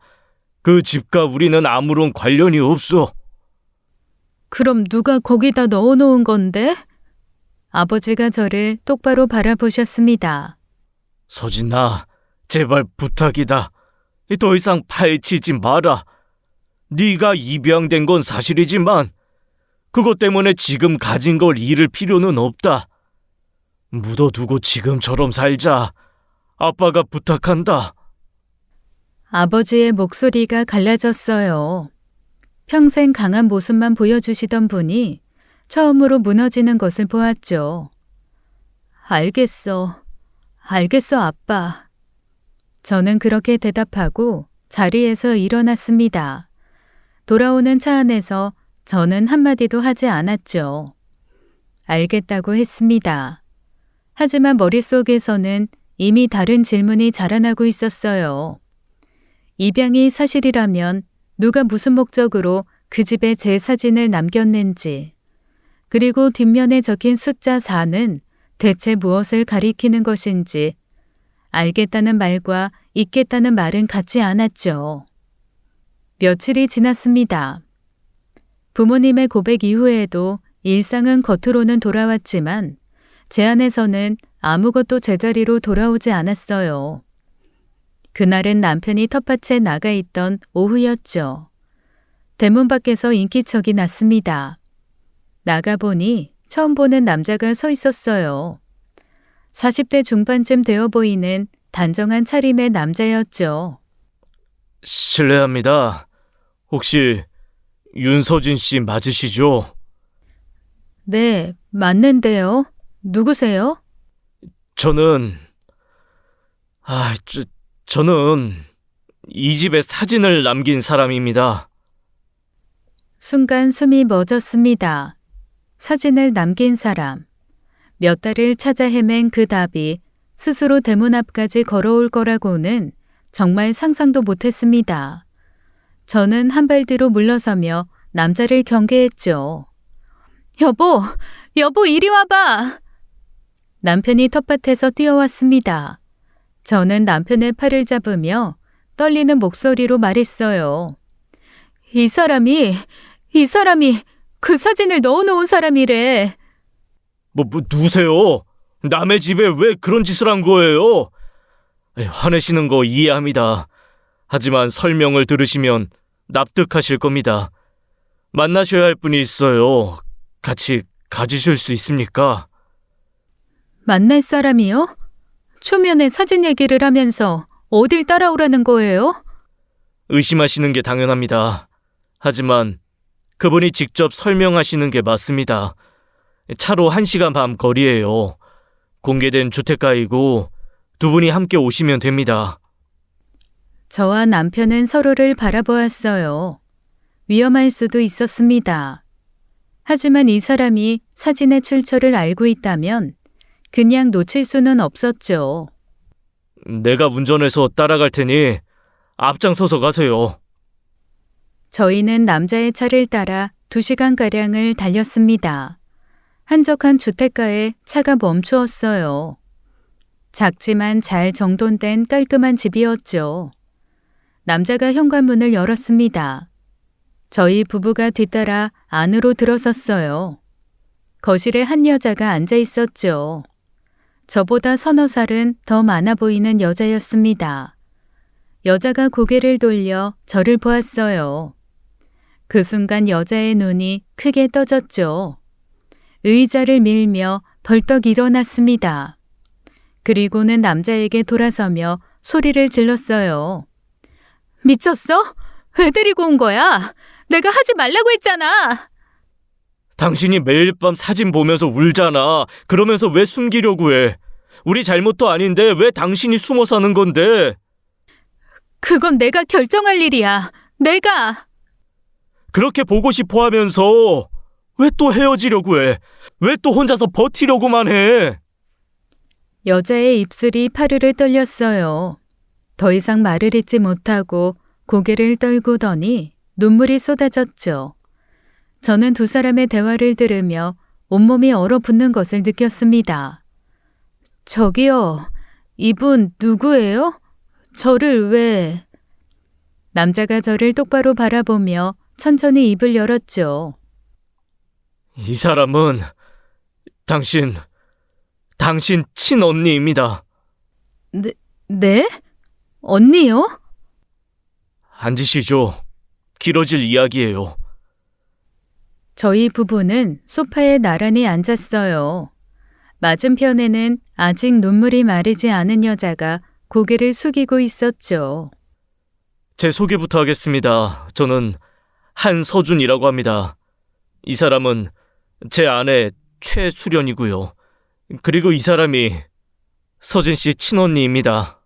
B: 그 집과 우리는 아무런 관련이 없어.
A: 그럼 누가 거기다 넣어놓은 건데? 아버지가 저를 똑바로 바라보셨습니다.
B: 서진아, 제발 부탁이다. 더 이상 파헤치지 마라. 네가 입양된 건 사실이지만 그것 때문에 지금 가진 걸 잃을 필요는 없다. 묻어두고 지금처럼 살자. 아빠가 부탁한다.
A: 아버지의 목소리가 갈라졌어요. 평생 강한 모습만 보여주시던 분이 처음으로 무너지는 것을 보았죠. 알겠어. 알겠어, 아빠. 저는 그렇게 대답하고 자리에서 일어났습니다. 돌아오는 차 안에서 저는 한마디도 하지 않았죠. 알겠다고 했습니다. 하지만 머릿속에서는 이미 다른 질문이 자라나고 있었어요. 입양이 사실이라면 누가 무슨 목적으로 그 집에 제 사진을 남겼는지, 그리고 뒷면에 적힌 숫자 4는 대체 무엇을 가리키는 것인지, 알겠다는 말과 있겠다는 말은 같지 않았죠. 며칠이 지났습니다. 부모님의 고백 이후에도 일상은 겉으로는 돌아왔지만 제 안에서는 아무것도 제자리로 돌아오지 않았어요. 그날은 남편이 텃밭에 나가 있던 오후였죠. 대문 밖에서 인기척이 났습니다. 나가보니 처음 보는 남자가 서 있었어요. 40대 중반쯤 되어 보이는 단정한 차림의 남자였죠.
B: 실례합니다. 혹시 윤서진 씨 맞으시죠?
A: 네, 맞는데요. 누구세요?
B: 저는 이 집에 사진을 남긴 사람입니다.
A: 순간 숨이 멎었습니다. 사진을 남긴 사람. 몇 달을 찾아 헤맨 그 답이 스스로 대문 앞까지 걸어올 거라고는 정말 상상도 못했습니다. 저는 한 발 뒤로 물러서며 남자를 경계했죠. 여보, 이리 와봐. 남편이 텃밭에서 뛰어왔습니다. 저는 남편의 팔을 잡으며 떨리는 목소리로 말했어요. 이 사람이 그 사진을 넣어놓은 사람이래.
B: 누구세요? 남의 집에 왜 그런 짓을 한 거예요? 화내시는 거 이해합니다. 하지만 설명을 들으시면 납득하실 겁니다. 만나셔야 할 분이 있어요. 같이 가주실 수 있습니까?
A: 만날 사람이요? 초면에 사진 얘기를 하면서 어딜 따라오라는 거예요?
B: 의심하시는 게 당연합니다. 하지만 그분이 직접 설명하시는 게 맞습니다. 차로 1시간 반 거리예요. 공개된 주택가이고 두 분이 함께 오시면 됩니다.
A: 저와 남편은 서로를 바라보았어요. 위험할 수도 있었습니다. 하지만 이 사람이 사진의 출처를 알고 있다면 그냥 놓칠 수는 없었죠.
B: 내가 운전해서 따라갈 테니 앞장서서 가세요.
A: 저희는 남자의 차를 따라 2시간가량을 달렸습니다. 한적한 주택가에 차가 멈추었어요. 작지만 잘 정돈된 깔끔한 집이었죠. 남자가 현관문을 열었습니다. 저희 부부가 뒤따라 안으로 들어섰어요. 거실에 한 여자가 앉아 있었죠. 저보다 서너 살은 더 많아 보이는 여자였습니다. 여자가 고개를 돌려 저를 보았어요. 그 순간 여자의 눈이 크게 떠졌죠. 의자를 밀며 벌떡 일어났습니다. 그리고는 남자에게 돌아서며 소리를 질렀어요. 미쳤어? 왜 데리고 온 거야? 내가 하지 말라고 했잖아.
B: 당신이 매일 밤 사진 보면서 울잖아. 그러면서 왜 숨기려고 해? 우리 잘못도 아닌데 왜 당신이 숨어 사는 건데?
A: 그건 내가 결정할 일이야. 내가.
B: 그렇게 보고 싶어 하면서 왜 또 헤어지려고 해? 왜 또 혼자서 버티려고만 해?
A: 여자의 입술이 파르르 떨렸어요. 더 이상 말을 잇지 못하고 고개를 떨구더니 눈물이 쏟아졌죠. 저는 두 사람의 대화를 들으며 온몸이 얼어붙는 것을 느꼈습니다. 저기요, 이분 누구예요? 저를 왜... 남자가 저를 똑바로 바라보며 천천히 입을 열었죠.
B: 이 사람은 당신 친언니입니다.
A: 네? 언니요?
B: 앉으시죠. 길어질 이야기예요.
A: 저희 부부는 소파에 나란히 앉았어요. 맞은편에는 아직 눈물이 마르지 않은 여자가 고개를 숙이고 있었죠.
B: 제 소개부터 하겠습니다. 저는 한서준이라고 합니다. 이 사람은 제 아내 최수련이고요. 그리고 이 사람이 서진 씨 친언니입니다.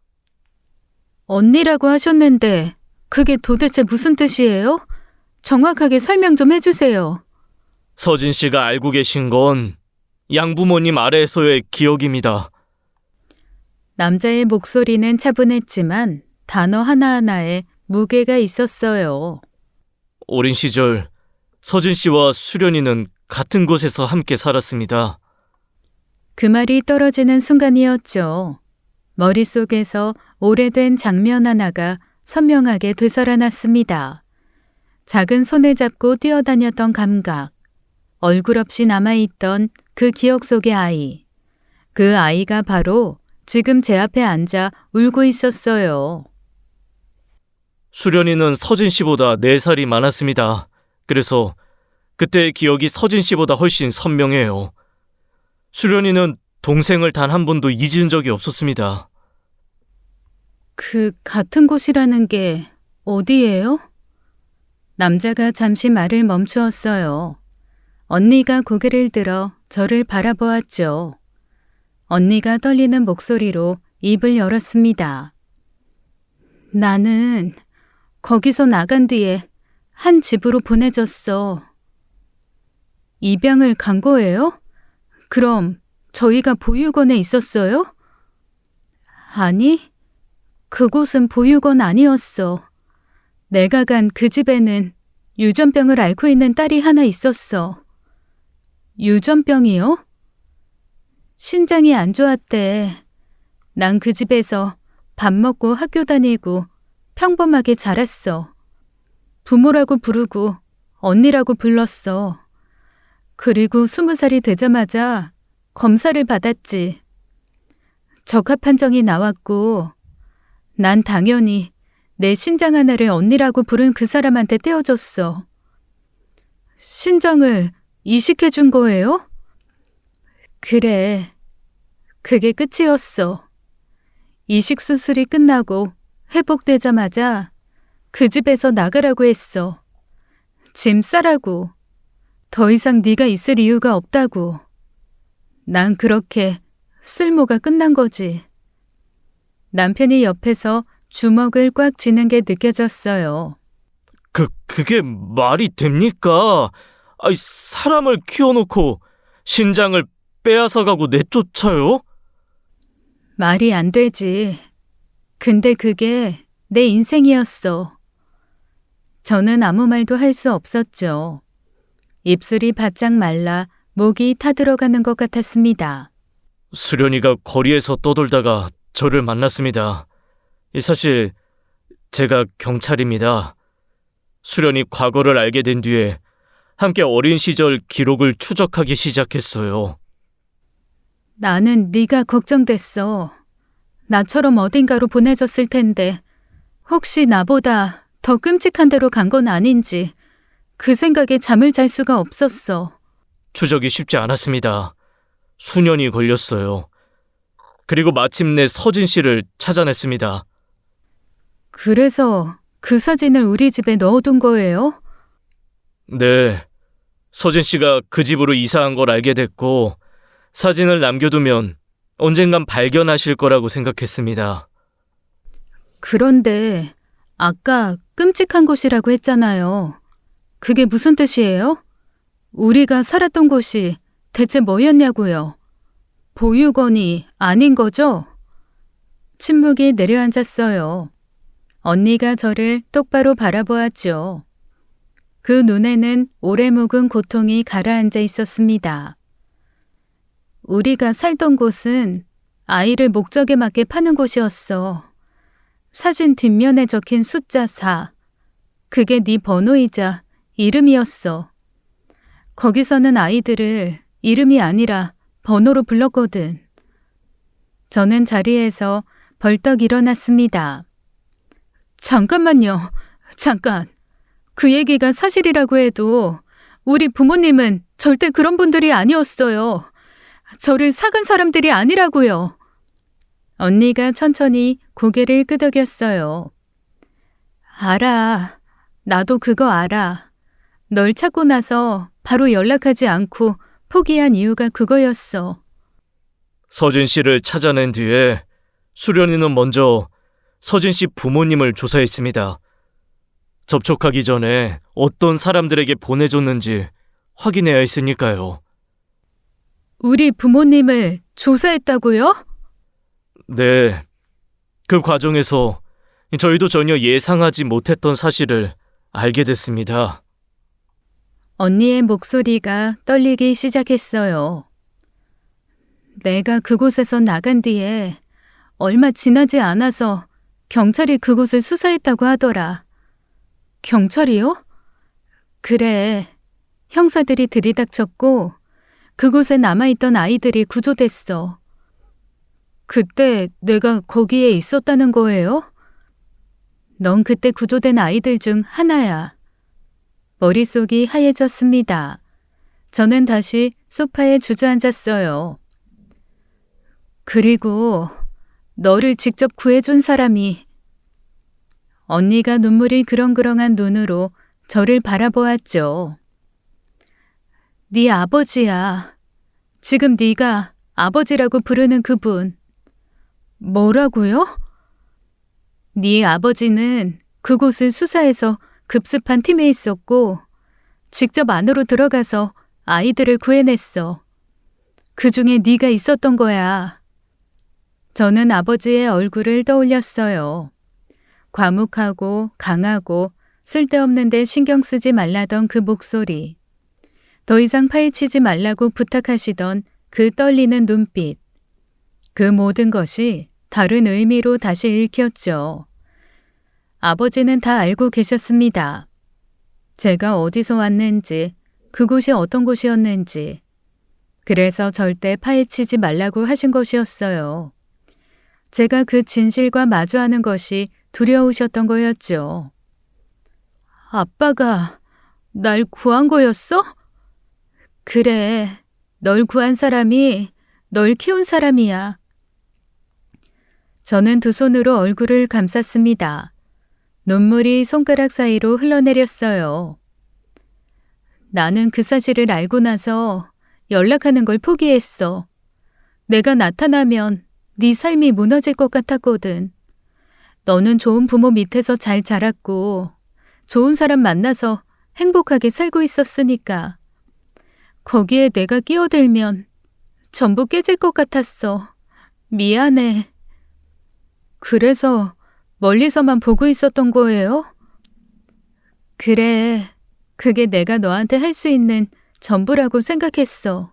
A: 언니라고 하셨는데 그게 도대체 무슨 뜻이에요? 정확하게 설명 좀 해주세요.
B: 서진 씨가 알고 계신 건 양부모님 아래에서의 기억입니다.
A: 남자의 목소리는 차분했지만 단어 하나하나에 무게가 있었어요.
B: 어린 시절 서진 씨와 수련이는 같은 곳에서 함께 살았습니다.
A: 그 말이 떨어지는 순간이었죠. 머릿속에서 오래된 장면 하나가 선명하게 되살아났습니다. 작은 손을 잡고 뛰어다녔던 감각, 얼굴 없이 남아있던 그 기억 속의 아이. 그 아이가 바로 지금 제 앞에 앉아 울고 있었어요.
B: 수련이는 서진 씨보다 4살이 많았습니다. 그래서 그때의 기억이 서진 씨보다 훨씬 선명해요. 수련이는 동생을 단 한 번도 잊은 적이 없었습니다.
A: 그 같은 곳이라는 게 어디예요? 남자가 잠시 말을 멈추었어요. 언니가 고개를 들어 저를 바라보았죠. 언니가 떨리는 목소리로 입을 열었습니다. 나는 거기서 나간 뒤에 한 집으로 보내졌어. 입양을 간 거예요? 그럼 저희가 보육원에 있었어요? 아니, 그곳은 보육원 아니었어. 내가 간 그 집에는 유전병을 앓고 있는 딸이 하나 있었어. 유전병이요? 신장이 안 좋았대. 난 그 집에서 밥 먹고 학교 다니고 평범하게 자랐어. 부모라고 부르고 언니라고 불렀어. 그리고 20살이 되자마자 검사를 받았지. 적합 판정이 나왔고 난 당연히 내 신장 하나를 언니라고 부른 그 사람한테 떼어줬어. 신장을 이식해 준 거예요? 그래. 그게 끝이었어. 이식 수술이 끝나고 회복되자마자 그 집에서 나가라고 했어. 짐 싸라고. 더 이상 네가 있을 이유가 없다고. 난 그렇게 쓸모가 끝난 거지. 남편이 옆에서 주먹을 꽉 쥐는 게 느껴졌어요.
B: 그게 말이 됩니까? 아이, 사람을 키워놓고 신장을 빼앗아가고 내쫓아요?
A: 말이 안 되지. 근데 그게 내 인생이었어. 저는 아무 말도 할 수 없었죠. 입술이 바짝 말라 목이 타들어가는 것 같았습니다.
B: 수련이가 거리에서 떠돌다가 저를 만났습니다. 사실 제가 경찰입니다. 수련이 과거를 알게 된 뒤에 함께 어린 시절 기록을 추적하기 시작했어요.
A: 나는 네가 걱정됐어. 나처럼 어딘가로 보내졌을 텐데 혹시 나보다 더 끔찍한 데로 간 건 아닌지 그 생각에 잠을 잘 수가 없었어.
B: 추적이 쉽지 않았습니다. 수년이 걸렸어요. 그리고 마침내 서진 씨를 찾아냈습니다.
A: 그래서 그 사진을 우리 집에 넣어둔 거예요?
B: 네. 서진 씨가 그 집으로 이사한 걸 알게 됐고 사진을 남겨두면 언젠간 발견하실 거라고 생각했습니다.
A: 그런데 아까 끔찍한 곳이라고 했잖아요. 그게 무슨 뜻이에요? 우리가 살았던 곳이 대체 뭐였냐고요? 보육원이 아닌 거죠? 침묵이 내려앉았어요. 언니가 저를 똑바로 바라보았죠. 그 눈에는 오래 묵은 고통이 가라앉아 있었습니다. 우리가 살던 곳은 아이를 목적에 맞게 파는 곳이었어. 사진 뒷면에 적힌 숫자 4. 그게 네 번호이자 이름이었어. 거기서는 아이들을 이름이 아니라 번호로 불렀거든. 저는 자리에서 벌떡 일어났습니다. 잠깐만요. 잠깐. 그 얘기가 사실이라고 해도 우리 부모님은 절대 그런 분들이 아니었어요. 저를 사간 사람들이 아니라고요. 언니가 천천히 고개를 끄덕였어요. 알아. 나도 그거 알아. 널 찾고 나서 바로 연락하지 않고 포기한 이유가 그거였어.
B: 서진 씨를 찾아낸 뒤에 수련이는 먼저 서진 씨 부모님을 조사했습니다. 접촉하기 전에 어떤 사람들에게 보내줬는지 확인해야 했으니까요.
A: 우리 부모님을 조사했다고요?
B: 네. 그 과정에서 저희도 전혀 예상하지 못했던 사실을 알게 됐습니다.
A: 언니의 목소리가 떨리기 시작했어요. 내가 그곳에서 나간 뒤에 얼마 지나지 않아서 경찰이 그곳을 수사했다고 하더라. 경찰이요? 그래. 형사들이 들이닥쳤고 그곳에 남아있던 아이들이 구조됐어. 그때 내가 거기에 있었다는 거예요? 넌 그때 구조된 아이들 중 하나야. 머릿속이 하얘졌습니다. 저는 다시 소파에 주저앉았어요. 그리고 너를 직접 구해준 사람이 언니가 눈물이 그렁그렁한 눈으로 저를 바라보았죠. 네 아버지야. 지금 네가 아버지라고 부르는 그분. 뭐라고요? 네 아버지는 그곳을 수사해서 급습한 팀에 있었고 직접 안으로 들어가서 아이들을 구해냈어. 그중에 네가 있었던 거야. 저는 아버지의 얼굴을 떠올렸어요. 과묵하고 강하고 쓸데없는 데 신경 쓰지 말라던 그 목소리. 더 이상 파헤치지 말라고 부탁하시던 그 떨리는 눈빛. 그 모든 것이 다른 의미로 다시 읽혔죠. 아버지는 다 알고 계셨습니다. 제가 어디서 왔는지, 그곳이 어떤 곳이었는지. 그래서 절대 파헤치지 말라고 하신 것이었어요. 제가 그 진실과 마주하는 것이 두려우셨던 거였죠. 아빠가 날 구한 거였어? 그래, 널 구한 사람이 널 키운 사람이야. 저는 두 손으로 얼굴을 감쌌습니다. 눈물이 손가락 사이로 흘러내렸어요. 나는 그 사실을 알고 나서 연락하는 걸 포기했어. 내가 나타나면 네 삶이 무너질 것 같았거든. 너는 좋은 부모 밑에서 잘 자랐고 좋은 사람 만나서 행복하게 살고 있었으니까. 거기에 내가 끼어들면 전부 깨질 것 같았어. 미안해. 그래서 멀리서만 보고 있었던 거예요? 그래, 그게 내가 너한테 할 수 있는 전부라고 생각했어.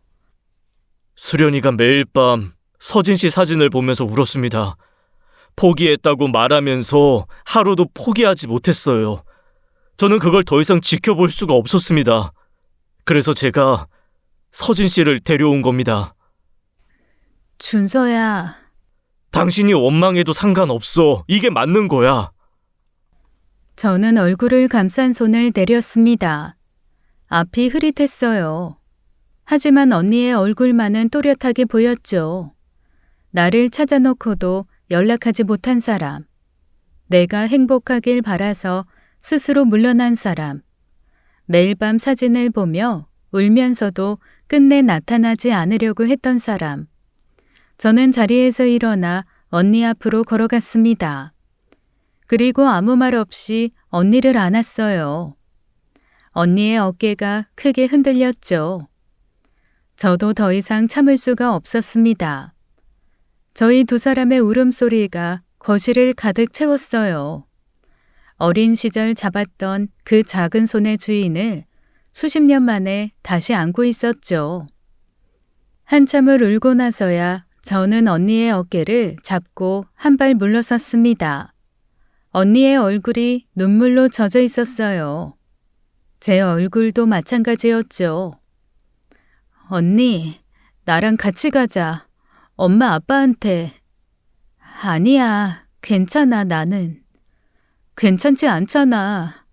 B: 수련이가 매일 밤 서진 씨 사진을 보면서 울었습니다. 포기했다고 말하면서 하루도 포기하지 못했어요. 저는 그걸 더 이상 지켜볼 수가 없었습니다. 그래서 제가 서진 씨를 데려온 겁니다.
A: 준서야.
B: 당신이 원망해도 상관없어. 이게 맞는 거야.
A: 저는 얼굴을 감싼 손을 내렸습니다. 앞이 흐릿했어요. 하지만 언니의 얼굴만은 또렷하게 보였죠. 나를 찾아놓고도 연락하지 못한 사람. 내가 행복하길 바라서 스스로 물러난 사람. 매일 밤 사진을 보며 울면서도 끝내 나타나지 않으려고 했던 사람. 저는 자리에서 일어나 언니 앞으로 걸어갔습니다. 그리고 아무 말 없이 언니를 안았어요. 언니의 어깨가 크게 흔들렸죠. 저도 더 이상 참을 수가 없었습니다. 저희 두 사람의 울음소리가 거실을 가득 채웠어요. 어린 시절 잡았던 그 작은 손의 주인을 수십 년 만에 다시 안고 있었죠. 한참을 울고 나서야 저는 언니의 어깨를 잡고 한 발 물러섰습니다. 언니의 얼굴이 눈물로 젖어 있었어요. 제 얼굴도 마찬가지였죠. 언니, 나랑 같이 가자. 엄마 아빠한테. 아니야, 괜찮아, 나는. 괜찮지 않잖아.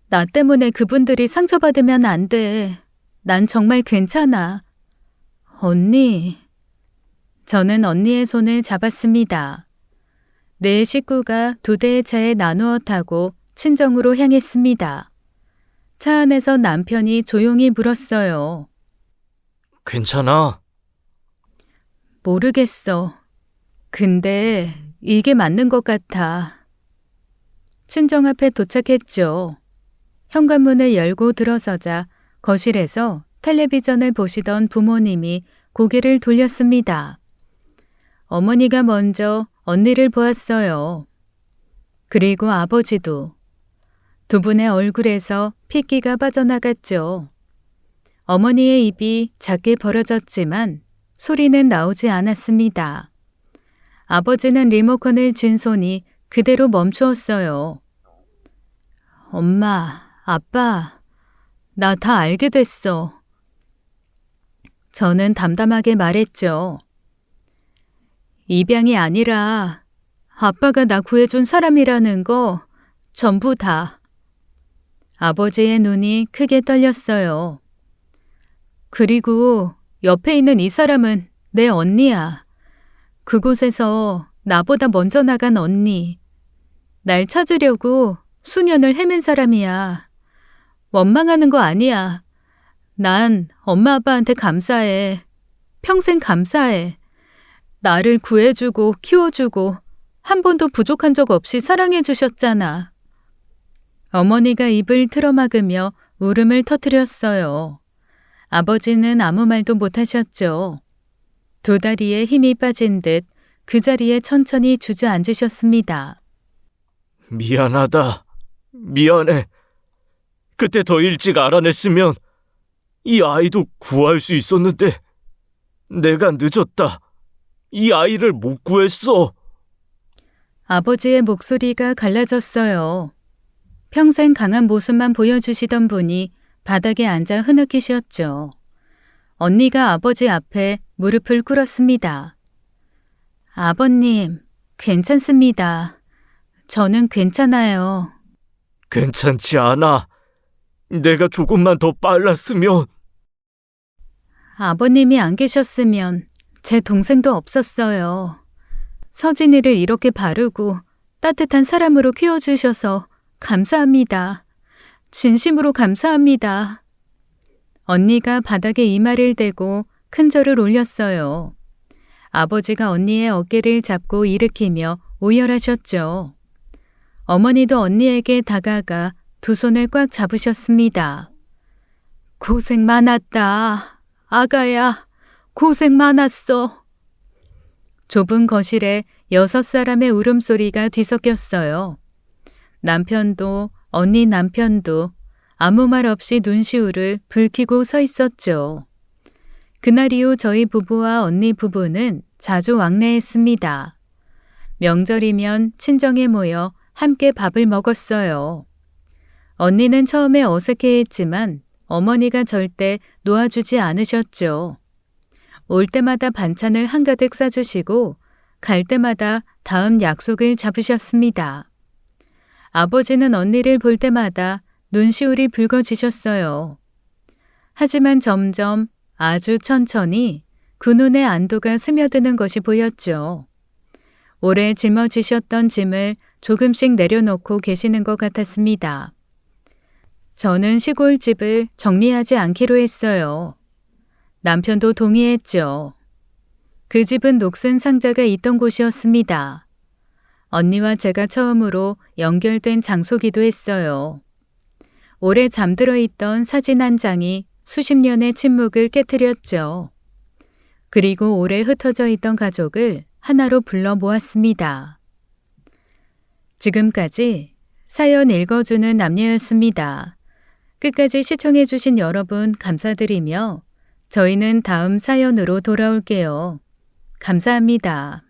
A: 나 때문에 그분들이 상처받으면 안 돼. 난 정말 괜찮아. 언니. 저는 언니의 손을 잡았습니다. 네 식구가 두 대의 차에 나누어 타고 친정으로 향했습니다. 차 안에서 남편이 조용히 물었어요.
B: 괜찮아?
A: 모르겠어. 근데 이게 맞는 것 같아. 친정 앞에 도착했죠. 현관문을 열고 들어서자 거실에서 텔레비전을 보시던 부모님이 고개를 돌렸습니다. 어머니가 먼저 언니를 보았어요. 그리고 아버지도. 두 분의 얼굴에서 핏기가 빠져나갔죠. 어머니의 입이 작게 벌어졌지만 소리는 나오지 않았습니다. 아버지는 리모컨을 쥔 손이 그대로 멈추었어요. 엄마, 아빠, 나 다 알게 됐어. 저는 담담하게 말했죠. 입양이 아니라 아빠가 나 구해준 사람이라는 거 전부 다. 아버지의 눈이 크게 떨렸어요. 그리고 옆에 있는 이 사람은 내 언니야. 그곳에서 나보다 먼저 나간 언니. 날 찾으려고 수년을 헤맨 사람이야. 원망하는 거 아니야. 난 엄마 아빠한테 감사해. 평생 감사해. 나를 구해주고 키워주고 한 번도 부족한 적 없이 사랑해 주셨잖아. 어머니가 입을 틀어막으며 울음을 터뜨렸어요. 아버지는 아무 말도 못하셨죠. 두 다리에 힘이 빠진 듯 그 자리에 천천히 주저앉으셨습니다.
B: 미안하다. 미안해. 그때 더 일찍 알아냈으면 이 아이도 구할 수 있었는데 내가 늦었다. 이 아이를 못 구했어.
A: 아버지의 목소리가 갈라졌어요. 평생 강한 모습만 보여주시던 분이 바닥에 앉아 흐느끼셨죠. 언니가 아버지 앞에 무릎을 꿇었습니다. 아버님, 괜찮습니다. 저는 괜찮아요.
B: 괜찮지 않아. 내가 조금만 더 빨랐으면.
A: 아버님이 안 계셨으면 제 동생도 없었어요. 서진이를 이렇게 바르고 따뜻한 사람으로 키워주셔서 감사합니다. 진심으로 감사합니다. 언니가 바닥에 이마를 대고 큰 절을 올렸어요. 아버지가 언니의 어깨를 잡고 일으키며 오열하셨죠. 어머니도 언니에게 다가가 두 손을 꽉 잡으셨습니다. 고생 많았다. 아가야, 고생 많았어. 좁은 거실에 6사람의 울음소리가 뒤섞였어요. 남편도 언니 남편도 아무 말 없이 눈시울을 붉히고 서 있었죠. 그날 이후 저희 부부와 언니 부부는 자주 왕래했습니다. 명절이면 친정에 모여 함께 밥을 먹었어요. 언니는 처음에 어색해했지만 어머니가 절대 놓아주지 않으셨죠. 올 때마다 반찬을 한가득 싸주시고 갈 때마다 다음 약속을 잡으셨습니다. 아버지는 언니를 볼 때마다 눈시울이 붉어지셨어요. 하지만 점점 아주 천천히 그 눈에 안도가 스며드는 것이 보였죠. 오래 짊어지셨던 짐을 조금씩 내려놓고 계시는 것 같았습니다. 저는 시골집을 정리하지 않기로 했어요. 남편도 동의했죠. 그 집은 녹슨 상자가 있던 곳이었습니다. 언니와 제가 처음으로 연결된 장소기도 했어요. 오래 잠들어 있던 사진 한 장이 수십 년의 침묵을 깨뜨렸죠. 그리고 오래 흩어져 있던 가족을 하나로 불러 모았습니다. 지금까지 사연 읽어주는 남녀였습니다. 끝까지 시청해주신 여러분 감사드리며 저희는 다음 사연으로 돌아올게요. 감사합니다.